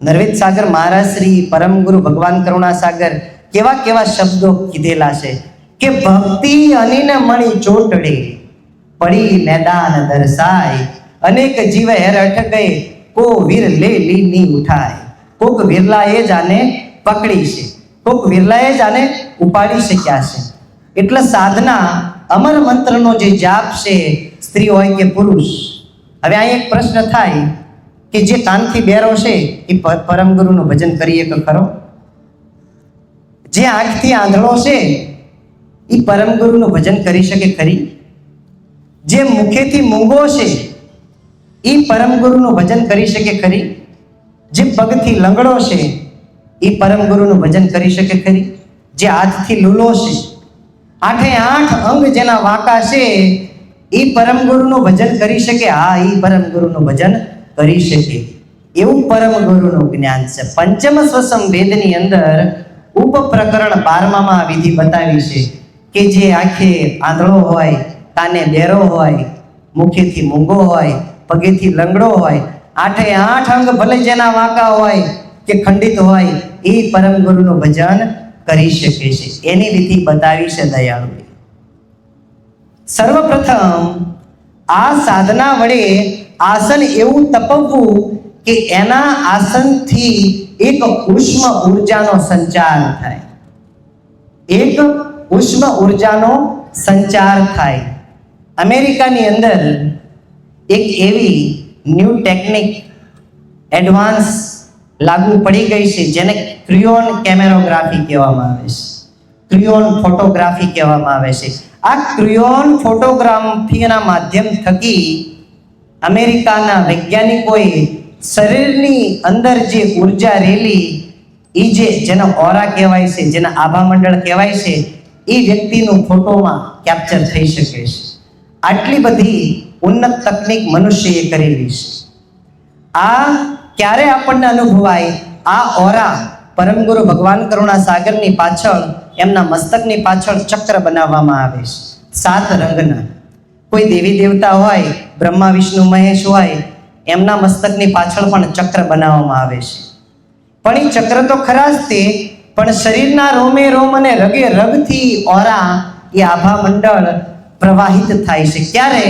નરવેદ સાગર મહારાજ શ્રી પરમ ગુરુ ભગવાન કરુણા સાગર કેવા કેવા શબ્દો કીધેલા છે કે ભક્તિ અનિન મણી ચોટડે પડી મેદાન દર્શાય, અનેક જીવ હેર અઠ ગયે કો વીર લે લીની ઉઠાય. કોક વિરલાએ જ આને પકડી છે, કોક વિરલાએ જ આને ઉપાડી શક્યા છે. એટલે સાધના અમર મંત્રનો જે જાપ છે, સ્ત્રી હોય કે પુરુષ. હવે અહીં એક પ્રશ્ન થાય કે જે કાનથી બેરો છે એ પરમ ગુરુનું ભજન કરીએ કે ખરો? જે આંખથી આંધળો છે એ પરમ ગુરુનું ભજન કરી શકે ખરી? જે મુખેથી મૂંગો છે એ પરમ ગુરુનું ભજન કરી શકે ખરી? જે પગથી લંગડો છે એ પરમ ગુરુનું ભજન કરી શકે ખરી? જે હાથથી લૂલો છે, 8 અંગ જેના વાંકા છે એ પરમ ગુરુનું ભજન કરી શકે? હા, એ પરમ ગુરુનું ભજન કરી શકે. એવું પરમ ગુરુનું જ્ઞાન છે. પંચમ સ્વસમ વેદની અંદર ઉપપ્રકરણ 12માં વિધિ બતાવી છે કે જે આંખે આંધળો હોય, કાને બેરો હોય, મુખેથી મૂંગો હોય, પગેથી લંગડો હોય, 8 અંગ ભલે જેના વાંકા હોય કે ખંડિત હોય એ પરમ ગુરુનું ભજન કરી શકે છે. એની વિધિ બતાવી છે દયાળુ. સર્વપ્રથમ આ સાધના વડે આસન એવું તપવવું કે એના આસનથી એક ઉષ્મ ઉર્જાનો સંચાર થાય. એક ઉષ્મ ઉર્જાનો સંચાર થાય. અમેરિકાની અંદર એક એવી ન્યૂ ટેકનિક એડવાન્સ લાગુ પડી ગઈ છે જેને ક્રિયોન કેમેરોગ્રાફી કહેવામાં આવે છે, ક્રિયોન ફોટોગ્રાફી કહેવામાં આવે છે. આ ક્રિયોન ફોટોગ્રાફીના માધ્યમ થકી અમેરિકાના વૈજ્ઞાનિકોએ શરીરની અંદર જે ઉર્જા રહેલી એ જેનો ઓરા કહેવાય છે, જેના આભામંડળ કહેવાય છે, એ વ્યક્તિનું ફોટોમાં કેપ્ચર થઈ શકે છે. આટલી બધી ઉન્નત તકનિક મનુષ્યએ કરેલી છે. આ ક્યારે આપણને અનુભવાય? આ ઓરા પરમગુરુ ભગવાન કરુણા સાગરની પાછળ, એમના મસ્તકની પાછળ ચક્ર બનાવવામાં આવે છે 7 રંગના. કોઈ દેવી દેવતા હોય, બ્રહ્મા વિષ્ણુ મહેશ હોય, એમના મસ્તકની પાછળ પણ ચક્ર બનાવવામાં આવે છે. પણ એ ચક્ર તો ખરા જ તે, પણ શરીરના રોમે રોમ અને રગે રગથી ઓરા, એ આભા મંડળ પ્રવાહિત થાય છે. ક્યારે?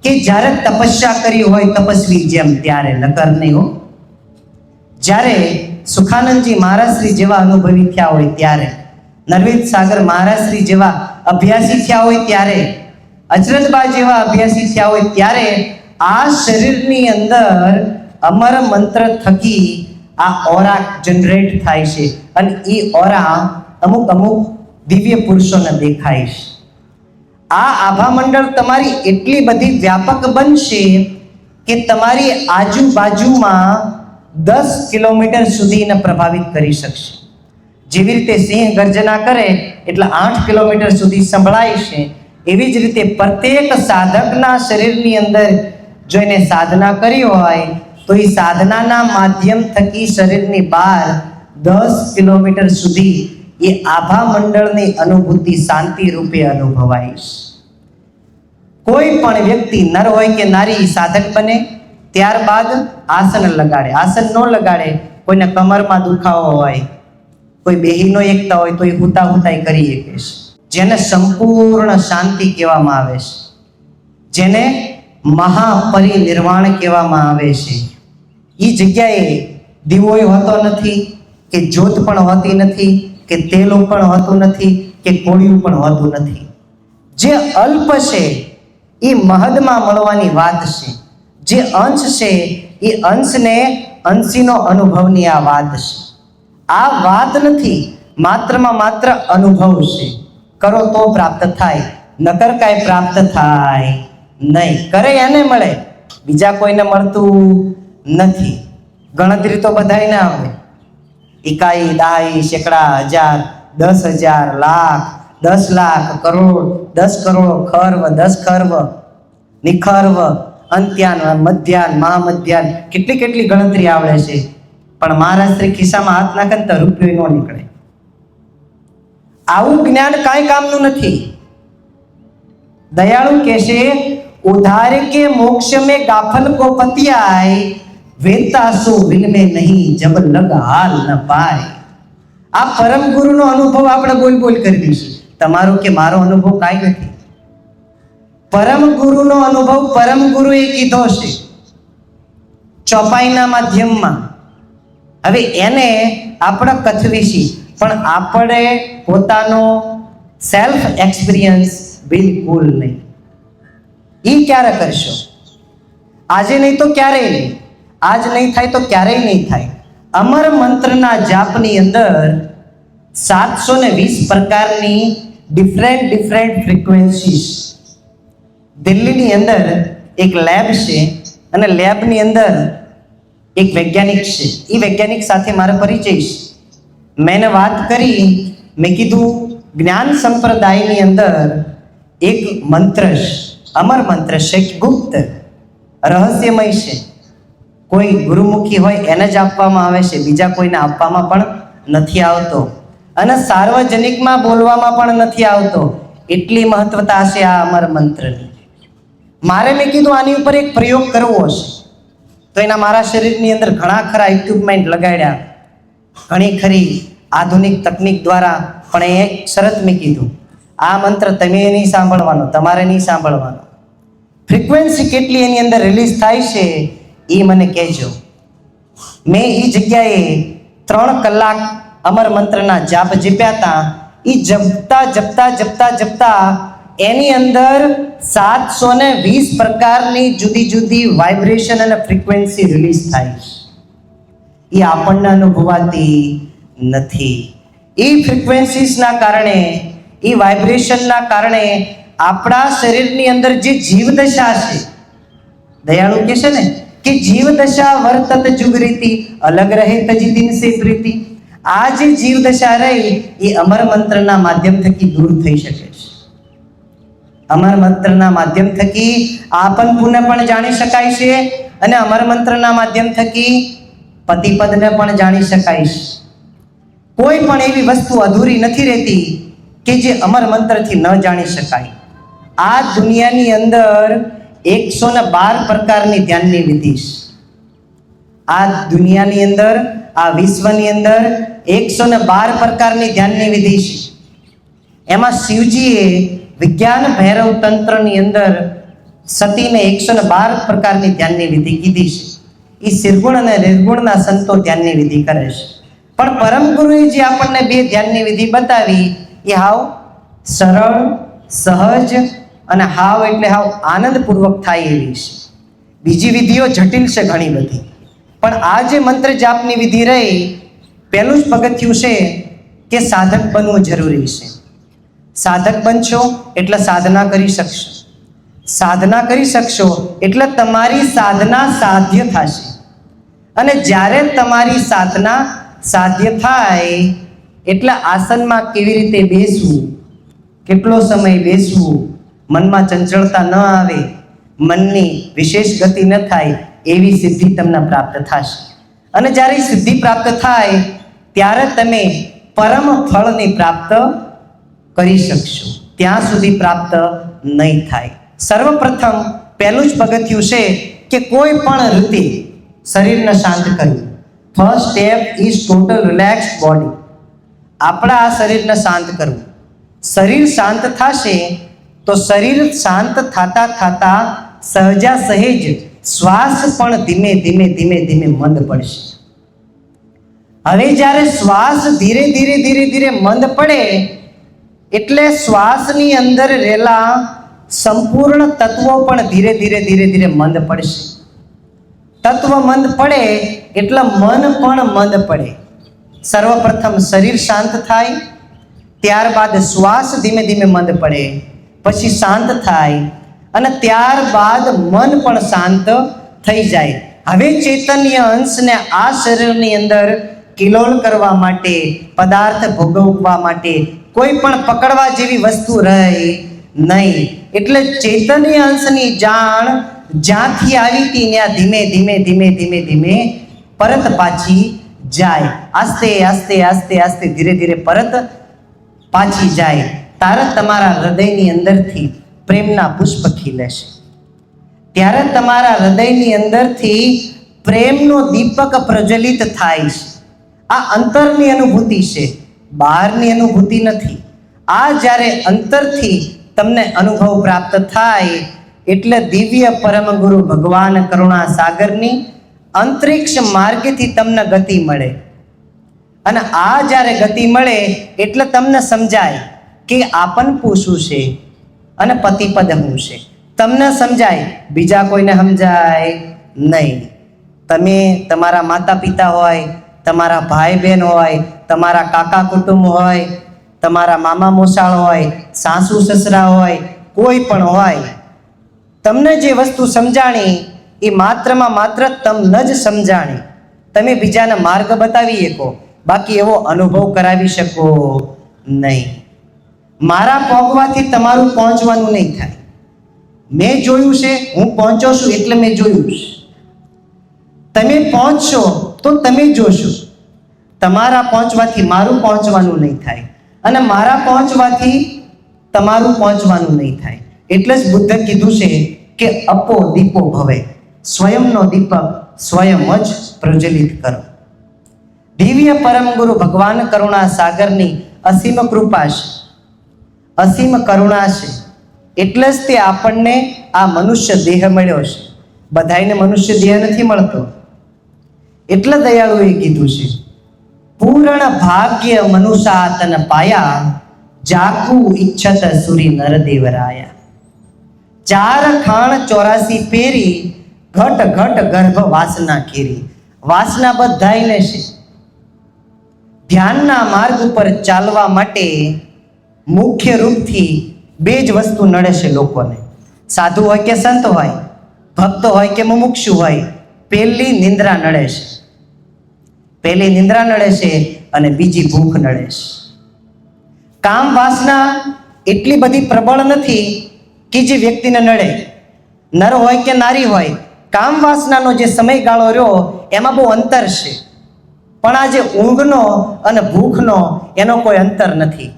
કે જ્યારે તપસ્યા કરી હોય તપસ્વી જેમ, ત્યારે, નકર નહીં હો. જ્યારે સુખાનંદજી મહારાજશ્રી જેવા અનુભવી થયા હોય ત્યારે, નરવિદ સાગર મહારાજશ્રી જેવા અભ્યાસી થયા હોય ત્યારે, અચરજબા જેવા અભ્યાસી થયા હોય ત્યારે આ શરીરની અંદર અમર મંત્ર થકી આ ઓરા જનરેટ થાય છે અને એ ઓરા અમુક અમુક દિવ્ય પુરુષોને દેખાય છે. આ આભા મંડળ તમારી એટલી બધી વ્યાપક બનશે કે તમારી આજુબાજુમાં 10 કિલોમીટર સુધીને પ્રભાવિત કરી શકશે. જેવી રીતે સિંહ ગર્જના કરે એટલે 8 કિલોમીટર સુધી સંભળાય છે, એવી જ રીતે પ્રત્યેક સાધકના શરીરની અંદર જો એને સાધના કરી હોય તો એ સાધનાના માધ્યમ થકી શરીરની બહાર 10 કિલોમીટર સુધી એ આભા મંડળની અનુભૂતિ શાંતિ રૂપે અનુભવાય છે. કોઈ પણ વ્યક્તિ, નર હોય કે નારી, સાધક બને ત્યારબાદ આસન લગાડે. આસન ન લગાડે, કોઈને કમરમાં દુખાવો હોય, કોઈ બેહીનો એકતા હોય તો એ હુતા હુતાઈ કરી શકે છે. જેને સંપૂર્ણ શાંતિ કહેવામાં આવે છે, જેને મહાપરિનિર્વાણ કહેવામાં આવે છે, એ જગ્યાએ દીવોય હોતો નથી, કે જ્યોત પણ હોતી નથી, કે તેલો પણ હોતું નથી, કે કોળિયું પણ હોતું નથી. જે અલ્પ છે એ મહદમાં મળવાની વાત છે. જે અંશ છે એ અંશને અંશીનો અનુભવની આ વાત છે. આ વાત નથી, માત્રમાં માત્ર અનુભવ છે. કરો તો પ્રાપ્ત થાય, નકર કાંઈ પ્રાપ્ત થાય નહીં. કરે એને મળે, બીજા કોઈને મળતું નથી. ગણતરી તો બધાય ના આવે, ઇકાઈ, દાઈ, સેંકડા, હજાર, 10,000, લાખ, 10 લાખ, કરોડ, 10 કરોડ, ખર્વ, 10 ખર્વ, નિખર્વ, અંત્યાન, મધ્યાન, મહામધ્યાન, કેટલી કેટલી ગણતરી આવડે છે. પણ મહારાષ્ટ્રી ખિસ્સામાં હાથ નાખે તો રૂપિયો ન નીકળે. આવું જ્ઞાન કાંઈ કામનું નથી. દયાળુ કહેશે, ઉધાર કે મોક્ષ में गाफल को पतियाय, वेता सो विन में नहीं जब लग हाल न पाए. આ પરમ ગુરુનો અનુભવ આપણે બોલ બોલ કરી દઈશું. તમારો કે મારો અનુભવ કાંઈ નથી. પરમ ગુરુનો અનુભવ પરમ ગુરુએ કીધો છે ચોપાઈના માધ્યમમાં. હવે એને આપણે કથવીશી, પણ આપણે પોતાનો સેલ્ફ એક્સપિરિયન્સ બિલકુલ નહીં. એ ક્યારે કરશો? આજે નહીં તો ક્યારેય નહીં. આજ નહીં થાય તો ક્યારેય નહીં થાય. અમર મંત્રના જાપની અંદર 720 પ્રકારની ડિફરન્ટ ફ્રીક્વન્સીસ. દિલ્હીની અંદર એક લેબ છે અને લેબની અંદર એક વૈજ્ઞાનિક છે. એ વૈજ્ઞાનિક સાથે મારો પરિચય છે. મેં વાત કરી, મેં કીધું જ્ઞાન સંપ્રદાયની અંદર એક મંત્ર છે, અમર મંત્ર છે, ગુપ્ત રહસ્યમય છે. કોઈ ગુરુમુખી હોય એને જ આપવામાં આવે છે, બીજા કોઈને આપવામાં પણ નથી આવતો, અને સાર્વજનિકમાં બોલવામાં પણ નથી આવતો. એટલી મહત્વતા છે આ અમર મંત્રની. મારે મેં કીધું આની ઉપર એક પ્રયોગ કરવો છે, તો એના મારા શરીરની અંદર ઘણા ખરા ઇક્વિપમેન્ટ લગાડ્યા, ઘણી ખરી આધુનિક તકનિક દ્વારા. પણ એક શરત મેં કીધું, આ મંત્ર તમે નહીં સાંભળવાનો, તમારે નહીં સાંભળવાનો. ફ્રીક્વન્સી કેટલી એની અંદર રિલીઝ થાય છે એ મને કહેજો. મેં એ જગ્યાએ 3 કલાક અમર મંત્રના જાપ જપ્યા હતા. એ જપતા એની અંદર 720 પ્રકારની જુદી જુદી વાઇબ્રેશન અને ફ્રીક્વન્સી રિલીઝ થાય છે. એ આપણને અનુભવાતી નથી. એ ફ્રીક્વન્સીસના કારણે, એ વાઇબ્રેશનના કારણે આપણા શરીરની અંદર જે જીવદશા છે, દયાળુ કહે છે ને કે જીવદશા વર્તત જુગરીતિ અલગ રહે તજી દિન સે પ્રીતિ. આ જે જીવદશા રહી એ અમર મંત્રના માધ્યમ થકી દૂર થઈ શકે છે. અમર મંત્રના માધ્યમ થકી આપન પુનઃ પણ જાણી શકાય છે અને અમર મંત્રના માધ્યમ થકી પતિપદને પણ જાણી શકાય છે. કોઈ પણ એવી વસ્તુ અધૂરી નથી રહેતી કે જે અમર મંત્રથી ન જાણી શકાય. આ દુનિયાની અંદર 112 પ્રકારની ધ્યાનની વિધિ છે. આ દુનિયાની અંદર, આ વિશ્વની અંદર 112 પ્રકારની ધ્યાનની વિધિ છે. એમાં શિવજીએ વિજ્ઞાન ભૈરવ તંત્રની અંદર સતીને 112 પ્રકારની ધ્યાનની વિધિ કીધી છે. એ શિરગુણ અને નિર્ગુણના સંતો ધ્યાનની વિધિ કરે છે. પણ પરમ ગુરુએ જે આપણને 2 ધ્યાનની વિધિ બતાવી એ હાવ સરળ, સહજ અને હાવ એટલે હાવ આનંદપૂર્વક થાય એવી છે. બીજી વિધિઓ જટિલ છે ઘણી બધી, પણ આ જે મંત્ર જાપની વિધિ રહી, પહેલું જ પગથિયું છે કે સાધક બનવું જરૂરી છે. સાધક બનશો એટલે સાધના કરી શકશો. સાધના કરી શકશો એટલે તમારી સાધના સાધ્ય થશે. અને જ્યારે તમારી સાધના સાધ્ય થાય એટલે આસનમાં કેવી રીતે બેસવું, કેટલો સમય બેસવું, મનમાં ચંચળતા ન આવે, મનની વિશેષ ગતિ ન થાય, એવી સિદ્ધિ તમને પ્રાપ્ત થશે. અને જ્યારે સિદ્ધિ પ્રાપ્ત થાય ત્યારે તમે પરમ ફળની પ્રાપ્ત કરી શકશો. ત્યાં સુધી પ્રાપ્ત નહીં થાય. સર્વપ્રથમ પહેલું જ પગથિયું છે કે કોઈ પણ રીતે શરીરને શાંત કરવું. First step is total relaxed body. આપણા આ શરીરને શાંત કરવું. શરીર શાંત થશે તો શરીર શાંત થતા થતા સહજા સહેજ શ્વાસ પણ ધીમે ધીમે ધીમે ધીમે મંદ પડશે. હવે જ્યારે શ્વાસ ધીરે ધીરે ધીરે ધીરે મંદ પડે એટલે શ્વાસની અંદર રહેલા સંપૂર્ણ તત્વો પણ ધીરે ધીરે ધીરે ધીરે મંદ પડશે. તત્વ મંદ પડે એટલે મન પણ મંદ પડે. સર્વપ્રથમ શરીર શાંત થાય, ત્યારબાદ શ્વાસ ધીમે ધીમે મંદ પડે, પછી શાંત થાય અને ત્યારબાદ મન પણ શાંત થઈ જાય. હવે ચૈતન્ય અંશને આ શરીરની અંદર કિલોલ કરવા માટે, પદાર્થ ભોગવવા માટે કોઈ પણ પકડવા જેવી વસ્તુ રહે નહીં. એટલે ચૈતન્ય અંશની જાણ જ્યાંથી આવી હતી ત્યાં ધીમે ધીમે ધીમે ધીમે ધીમે પરત પાછી જાય. આસ્તે આસ્તે આસ્તે આસ્તે ધીરે ધીરે પરત પાછી જાય. ત્યારે તમારા હૃદયની અંદરથી પ્રેમના પુષ્પ ખીલેશે. ત્યારે તમારા હૃદયની અંદરથી પ્રેમનો દીપક પ્રજ્વલિત થાય છે. આ અંતરની અનુભૂતિ છે, બહારની અનુભૂતિ નથી. આ જ્યારે અંતરથી તમને અનુભવ પ્રાપ્ત થાય એટલે દિવ્ય પરમ ગુરુ ભગવાન કરુણા સાગરની અંતરિક્ષ માર્ગથી તમને ગતિ મળે. અને આ જ્યારે ગતિ મળે એટલે તમને સમજાય કે આપન શું છે અને પતિપદ શું છે. તમને સમજાય, બીજા કોઈને સમજાય નહીં. તમે તમારા માતા પિતા હોય, તમારા ભાઈ બહેન હોય, તમારા કાકા કુટુંબ હોય, તમારા મામા મોસાળ હોય, સાસુ સસરા હોય, કોઈ પણ હોય, તમને જે વસ્તુ સમજાણી એ માત્રમાં માત્ર તમને જ સમજાણી. તમે બીજાને માર્ગ બતાવી શકો, બાકી એવો અનુભવ કરાવી શકો નહીં. મારા પહોંચવાથી તમારું પહોંચવાનું નહીં થાય. મેં જોયું છે, હું પહોંચ્યો છું એટલે મેં જોયું છે. તમે પહોંચશો તો તમે જોશો. તમારા પહોંચવાથી મારું પહોંચવાનું નહીં થાય અને મારા પહોંચવાથી તમારું પહોંચવાનું નહીં થાય. એટલે જ બુદ્ધે કીધું છે કે અપો દીપો ભવે, સ્વયંનો દીપક સ્વયં જ પ્રજ્વલિત કરો. દિવ્ય પરમ ગુરુ ભગવાન કરુણા સાગરની અસીમ કૃપા છે, અસીમ કરુણા છે. એટલે જ તે આપણને આ મનુષ્ય દેહ મળ્યો છે. બધાને મનુષ્ય દેહ નથી મળતો. એટલે દયાળુએ કીધું છે, પૂર્ણ ભાગ્ય મનુષા તન પાયા, જાકુ ઈચ્છત સુરી નરદેવરાયા. 4 ખાણ 84 પેરી, ઘટ ઘટ ગર્ભ વાસના કેરી. વાસના બધાઈને છે. ધ્યાનના માર્ગ ઉપર ચાલવા માટે મુખ્ય રૂપથી 2 જ વસ્તુ નડે છે લોકોને. સાધુ હોય કે સંત હોય, ભક્ત હોય કે મુમુક્ષુ હોય, પહેલી નિંદ્રા નડે છે. પહેલી નિંદ્રા નડે છે અને બીજી ભૂખ નડે છે. કામ વાસના એટલી બધી પ્રબળ નથી કે જે વ્યક્તિને નડે. નર હોય કે નારી હોય, કામ વાસનાનો જે સમયગાળો રહ્યો એમાં બહુ અંતર છે. પણ આ જે ઊંઘનો અને ભૂખનો એનો કોઈ અંતર નથી.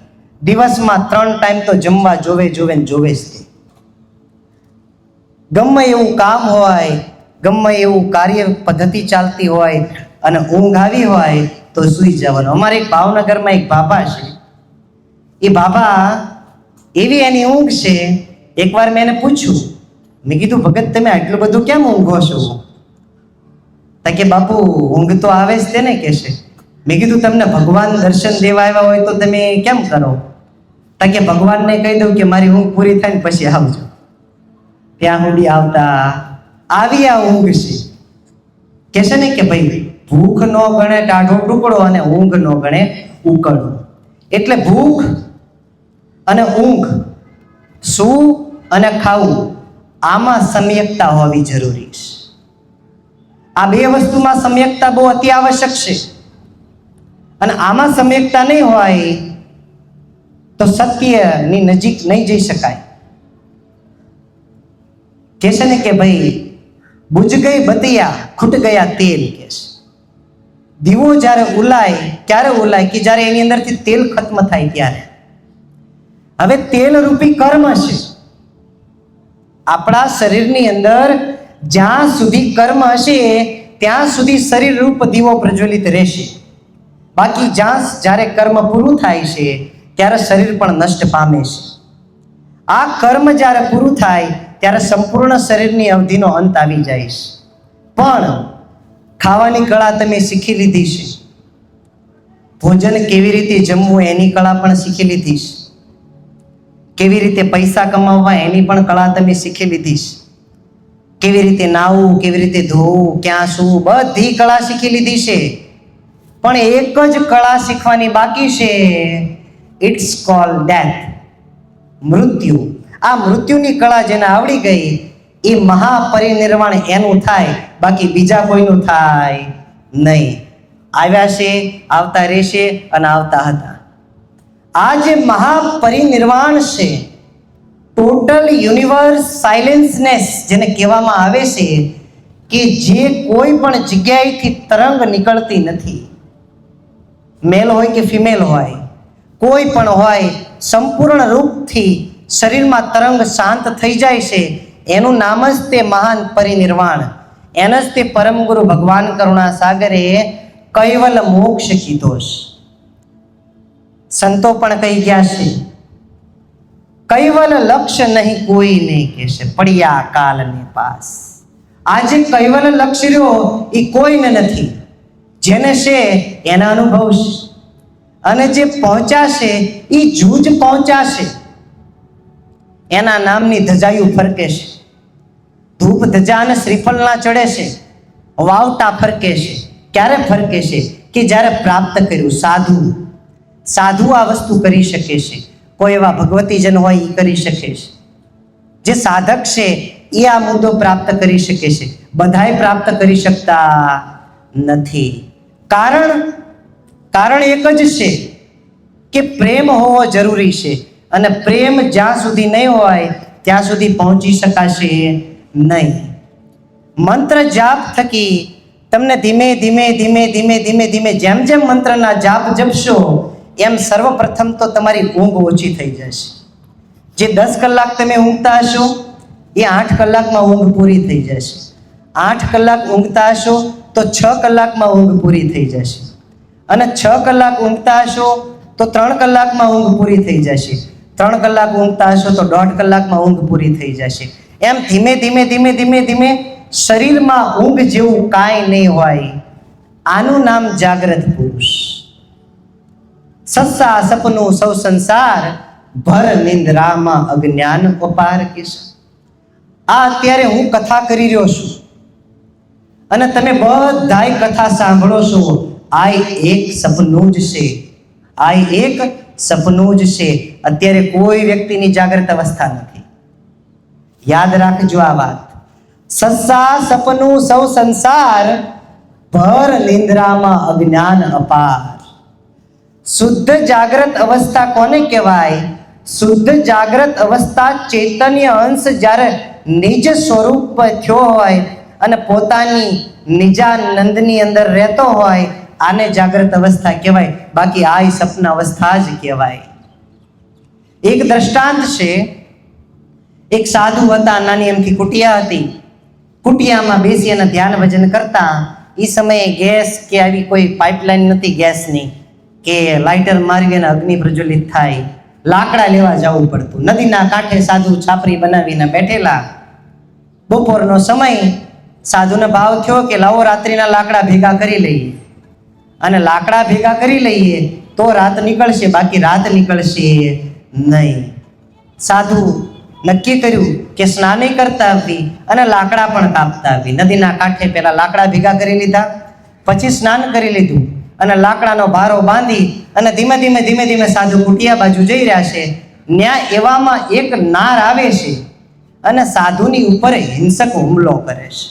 દિવસમાં 3 ટાઈમ તો જમવા જોવે જ તે. ગમે એવું કામ હોય, ગમે એવું કાર્ય પદ્ધતિ ચાલતી હોય અને ઊંઘ આવી હોય તો સૂઈ જવાનું. અમારે એક ભાવનગરમાં એક બાબા છે. એ બાબા એવી એની ઊંઘ છે. એકવાર મેં એને પૂછ્યું, મેં કીધું ભગત તમે આટલું બધું કેમ ઊંઘો છો? તા કે બાપુ ઊંઘ તો આવે જ તેને કે છે. મેં કીધું તમને ભગવાન દર્શન દેવા આવ્યા હોય તો તમે કેમ કરો? તા કે ભગવાનને કહી દઉં કે મારી ઊંઘ પૂરી થાય ને પછી આવજો. ત્યાં સુધી આવતા આવી આ ઊંઘ છે. કે છે ને કે ભાઈ ભૂખ ન ગણે ટાઢો ટુકડો અને ઊંઘ ન ગણે ઉકળો. એટલે ભૂખ અને ઊંઘ, સૂવું અને ખાવું, આમાં સમ્યકતા હોવી જરૂરી છે. આ 2 વસ્તુમાં સમ્યકતા બહુ અતિ આવશ્યક છે. અને આમાં સમ્યકતા નહીં હોય તો સત્યની નજીક નહીં જઈ શકાય. કે છે ને કે ભાઈ બુझ ગઈ બતિયા, ખૂટ ગયા તેલ. કે છે દીવો જ્યારે ઉલાય ક્યારે ઉલાય કે જ્યારે એની અંદરથી તેલ ખત્મ થાય ત્યારે. હવે તેલ રૂપી કર્મ છે. આપણા શરીરની અંદર જ્યાં સુધી કર્મ હશે ત્યાં સુધી શરીર રૂપ દીવો પ્રજ્વલિત રહેશે. બાકી જ્યારે કર્મ પૂરું થાય છે ત્યારે શરીર પણ નષ્ટ પામે છે. આ કર્મ જ્યારે પૂરું થાય ત્યારે સંપૂર્ણ શરીરની અવધિનો અંત આવી જાય છે. પણ ખાવાની કળા તમે શીખી લીધી છે. ભોજન કેવી રીતે જમવું એની કળા પણ શીખી લીધી છે. કેવી રીતે પૈસા કમાવવા એની પણ કળા તમે શીખી લીધી છે. કેવી રીતે નાહવું, કેવી રીતે ધોવું, ક્યાં શું, બધી કળા શીખી લીધી છે. પણ એક જ કળા શીખવાની બાકી છે. ઇટ્સ કોલ્ડ ડેથ, મૃત્યુ. આ મૃત્યુની કળા જેને આવડી ગઈ એ મહાપરિનિર્વાણ એનું થાય, બાકી બીજા કોઈનું થાય નહીં. આવ્યા છે, આવતા રહેશે અને આવતા હતા. આ જે મહાપરિનિર્વાણ છે, ટોટલ યુનિવર્સ સાયલેન્સનેસ જેને કહેવામાં આવે છે, કે જે કોઈ પણ જગ્યાએથી તરંગ નીકળતી નથી. મેલ હોય કે ફિમેલ હોય, કોઈ પણ હોય, સંપૂર્ણ રૂપથી શરીરમાં તરંગ શાંત થઈ જાય છે. એનું નામ જ તે મહાન પરિનિર્વાણ. એને જ તે પરમ ગુરુ ભગવાન કરુણા સાગરે કૈવલ મોક્ષ કીધો છે. સંતો પણ કહી ગયા છે, કૈવલ લક્ષ્ય નહીં કોઈને કહેશે, પડ્યા કાલને પાસ. આ જે કૈવલ લક્ષ્ય રહ્યો એ કોઈને નથી. જેને છે એના અનુભવ છે. અને જે પહોંચાશે એ જૂજ પહોંચાશે. એના નામની ધજાયું ફરકે છે. ધૂપ ધજા અને શ્રીફળના ચડે છે, વાવટા ફરકે છે. ક્યારે ફરકે છે? કે જ્યારે પ્રાપ્ત કર્યું. સાધુ આ વસ્તુ કરી શકે છે. કોઈ એવા ભગવતીજન હોય એ કરી શકે છે. જે સાધક છે એ આ મુદ્દો પ્રાપ્ત કરી શકે છે. બધાય પ્રાપ્ત કરી શકતા નથી. કારણ એક જ છે કે પ્રેમ હોવો જરૂરી છે. અને પ્રેમ જ્યાં સુધી નહીં હોય ત્યાં સુધી પહોંચી શકાશે નહીં. મંત્ર જાપ થકી તમને ધીમે ધીમે જેમ મંત્રના જાપ જપશો એમ સર્વપ્રથમ તો તમારી ઊંઘ ઓછી થઈ જશે. જે 10 કલાક તમે ઊંઘતા હશો એ 8 કલાકમાં ઊંઘ પૂરી થઈ જશે. 8 કલાક ઊંઘતા હશો તો 6 કલાકમાં ઊંઘ પૂરી થઈ જશે. અને 6 કલાક ઊંઘતા હશો તો 3 કલાકમાં ઊંઘ પૂરી થઈ જશે. 3 કલાક ઊંઘતા હશો તો 1.5 કલાકમાં ઊંઘ પૂરી થઈ જશે. એમ ધીમે શરીરમાં ઊંઘ જેવું કાંઈ નહીં હોય. આનું નામ જાગ્રત પુરુષ. સસ્સા સપનું સૌ સંસાર, ભર નિંદ્રામાં અજ્ઞાન અપાર કિસ. આ અત્યારે હું કથા કરી રહ્યો છું અને તમે બધાય કથા સાંભળો છો. આ એક સપનું જ છે, આ એક સપનું જ છે. અત્યારે કોઈ વ્યક્તિની જાગૃત અવસ્થા નથી. યાદ રાખજો આ વાત. સસ્સા સપનું સૌ સંસાર, ભર નિંદ્રામાં અજ્ઞાન અપાર. શુદ્ધ જાગ્રત અવસ્થા કોને કહેવાય? શુદ્ધ જાગ્રત અવસ્થા ચૈતન્ય અંશ જ્યારે નિજ સ્વરૂપ થયો હોય અને પોતાની નિજાનંદની અંદર રહેતો હોય, આને જાગ્રત અવસ્થા કહેવાય. બાકી આ સપન અવસ્થા જ કહેવાય. એક દ્રષ્ટાંત છે. એક સાધુ હતા, નાની એમથી કુટિયા હતી. કુટિયામાં બેસી અને ધ્યાન ભજન કરતા. એ સમયે ગેસ કે આવી કોઈ પાઇપલાઇન નથી ગેસની કે લાઇટર મારી અને અગ્નિ પ્રજ્વલિત થાય. લાકડા લેવા જવું પડતું. નદીના કાંઠે સાધુ છાપરી બનાવીને બેઠેલા. બપોરનો સમય. સાધુને ભાવ થયો કે લાવો રાત્રિના લાકડા ભેગા કરી લઈએ, અને લાકડા ભેગા કરી લઈએ તો રાત નીકળશે, બાકી રાત નીકળશે નહીં. સાધુ નક્કી કર્યું કે સ્નાન કરતા આવી અને લાકડા પણ કાપતા આવી. નદીના કાંઠે પેલા લાકડા ભેગા કરી લીધા, પછી સ્નાન કરી લીધું અને લાકડાનો ભારો બાંધી અને ધીમે ધીમે ધીમે ધીમે સાધુ કુટિયા બાજુ જઈ રહ્યા છે. ન્યા એવામાં એક નાર આવે છે અને સાધુની ઉપર હિંસક હુમલો કરે છે.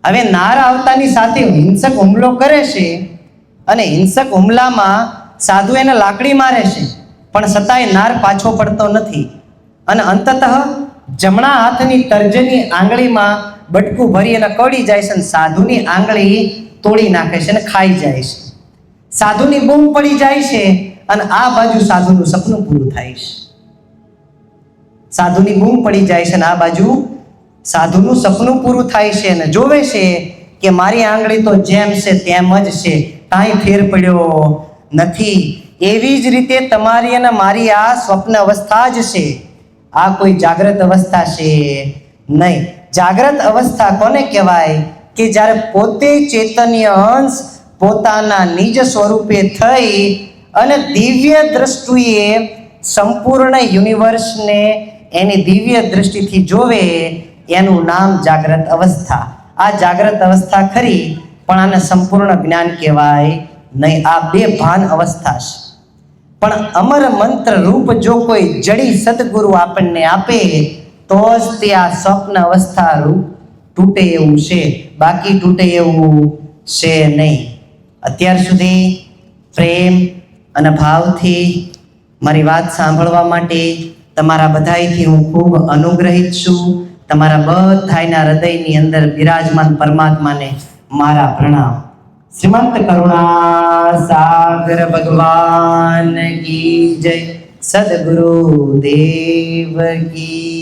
હવે નાર આવતાની સાથે હિંસક હુમલો કરે છે અને હિંસક હુમલામાં સાધુ એને લાકડી મારે છે, પણ છતાંય નાર પાછો પડતો નથી. અને અંતતઃ જમણા હાથની તર્જની આંગળીમાં બટકું ભરી અને કડી જાય છે અને સાધુની આંગળી તોડી નાખે છે અને ખાઈ જાય છે. સાધુની બૂમ પડી જાય છે અને આ બાજુ સાધુનું સપનું પૂરું થાય છે. સાધુની બૂમ પડી જાય છે અને આ બાજુ સાધુનું સપનું પૂરું થાય છે અને જોવે છે કે મારી આંગળી તો જેમ છે તેમ જ છે, કાંઈ ફેર પડ્યો નથી. એવી જ રીતે તમારી અને મારી આ સ્વપ્ન અવસ્થા જ છે. આ કોઈ જાગ્રત અવસ્થા છે નહીં. જાગ્રત અવસ્થા કોને કહેવાય? કે જ્યારે પોતે ચૈતન્ય અંશ પોતાના નિજ સ્વરૂપે થઈ અને દિવ્ય દ્રષ્ટિએ સંપૂર્ણ યુનિવર્સને એની દિવ્ય દ્રષ્ટિથી જોવે, એનું નામ જાગ્રત અવસ્થા. આ જાગ્રત અવસ્થા ખરી, પણ આને સંપૂર્ણ જ્ઞાન કહેવાય નહીં. આ બે ભાન અવસ્થા છે. પણ અમર મંત્ર રૂપ જો કોઈ જડી સદગુરુ આપણને આપે તો જ તે આ સ્વપ્ન અવસ્થા રૂપ તૂટે એવું છે, બાકી તૂટે એવું છે નહીં. અત્યાર સુધી પ્રેમ અને ભાવથી મારી વાત સાંભળવા માટે તમારા બધાયથી હું ખૂબ અનુગ્રહિત છું. તમારા બધાયના હૃદયની અંદર બિરાજમાન પરમાત્માને મારા પ્રણામ. શ્રીમંત કરુણા સાગર ભગવાન કી જય. સદગુરુ દેવ કી